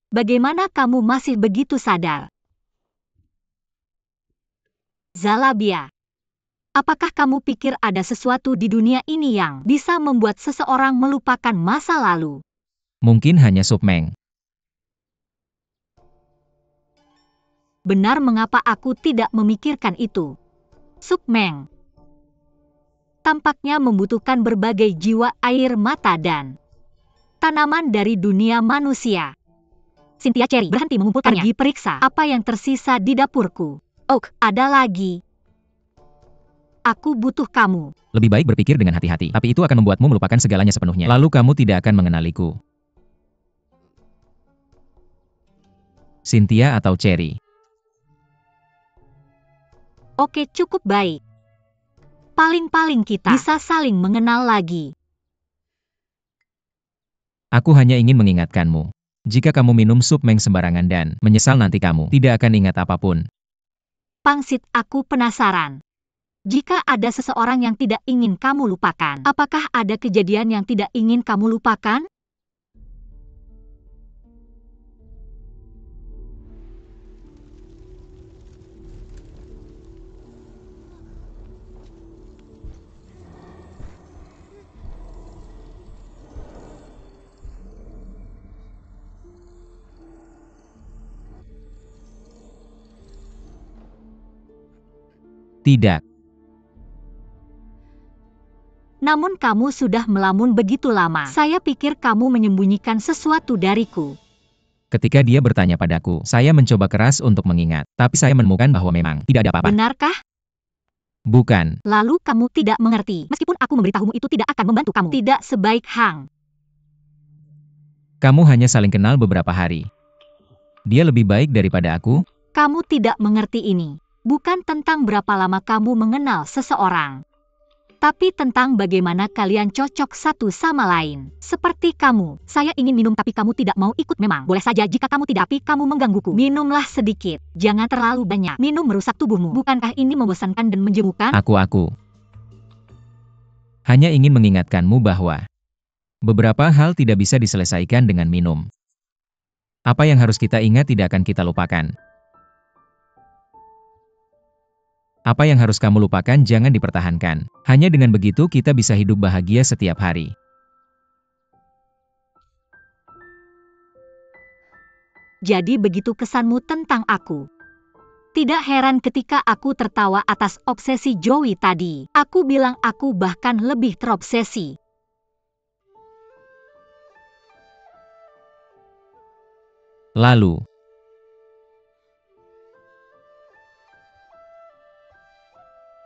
Bagaimana kamu masih begitu sadar? Zalabia, apakah kamu pikir ada sesuatu di dunia ini yang bisa membuat seseorang melupakan masa lalu? Mungkin hanya Supmeng. Benar, mengapa aku tidak memikirkan itu? Supmeng tampaknya membutuhkan berbagai jiwa, air mata, dan tanaman dari dunia manusia. Cynthia Cherry, berhenti mengumpulkannya. Pergi periksa apa yang tersisa di dapurku. Oh, ada lagi. Aku butuh kamu. Lebih baik berpikir dengan hati-hati. Tapi itu akan membuatmu melupakan segalanya sepenuhnya. Lalu kamu tidak akan mengenaliku. Cynthia atau Cherry? Oke, cukup baik. Paling-paling kita bisa saling mengenal lagi. Aku hanya ingin mengingatkanmu. Jika kamu minum Supmeng sembarangan dan menyesal, nanti kamu tidak akan ingat apapun. Pangsit, aku penasaran. Jika ada seseorang yang tidak ingin kamu lupakan, apakah ada kejadian yang tidak ingin kamu lupakan? Tidak. Namun kamu sudah melamun begitu lama. Saya pikir kamu menyembunyikan sesuatu dariku. Ketika dia bertanya padaku, saya mencoba keras untuk mengingat. Tapi saya menemukan bahwa memang tidak ada apa-apa. Benarkah? Bukan. Lalu kamu tidak mengerti. Meskipun aku memberitahumu, itu tidak akan membantu kamu. Tidak sebaik Hang. Kamu hanya saling kenal beberapa hari. Dia lebih baik daripada aku. Kamu tidak mengerti ini. Bukan tentang berapa lama kamu mengenal seseorang, tapi tentang bagaimana kalian cocok satu sama lain. Seperti kamu, saya ingin minum tapi kamu tidak mau ikut. Memang boleh saja jika kamu tidak, tapi kamu menggangguku. Minumlah sedikit, jangan terlalu banyak. Minum merusak tubuhmu. Bukankah ini membosankan dan menjemukan? Aku hanya ingin mengingatkanmu bahwa beberapa hal tidak bisa diselesaikan dengan minum. Apa yang harus kita ingat tidak akan kita lupakan. Apa yang harus kamu lupakan jangan dipertahankan. Hanya dengan begitu kita bisa hidup bahagia setiap hari. Jadi begitu kesanmu tentang aku. Tidak heran ketika aku tertawa atas obsesi Joey tadi. Aku bilang aku bahkan lebih terobsesi. Lalu,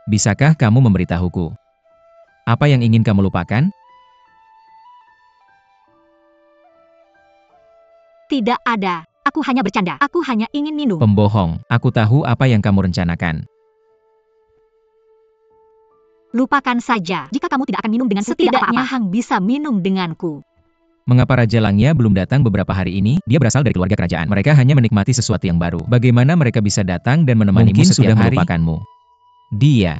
bisakah kamu memberitahuku? Apa yang ingin kamu lupakan? Tidak ada. Aku hanya bercanda. Aku hanya ingin minum. Pembohong, aku tahu apa yang kamu rencanakan. Lupakan saja. Jika kamu tidak akan minum dengan setidaknya Hang bisa minum denganku. Mengapa Raja Langya belum datang beberapa hari ini? Dia berasal dari keluarga kerajaan. Mereka hanya menikmati sesuatu yang baru. Bagaimana mereka bisa datang dan menemanimu setiap hari? Mungkin sudah melupakanmu. Dia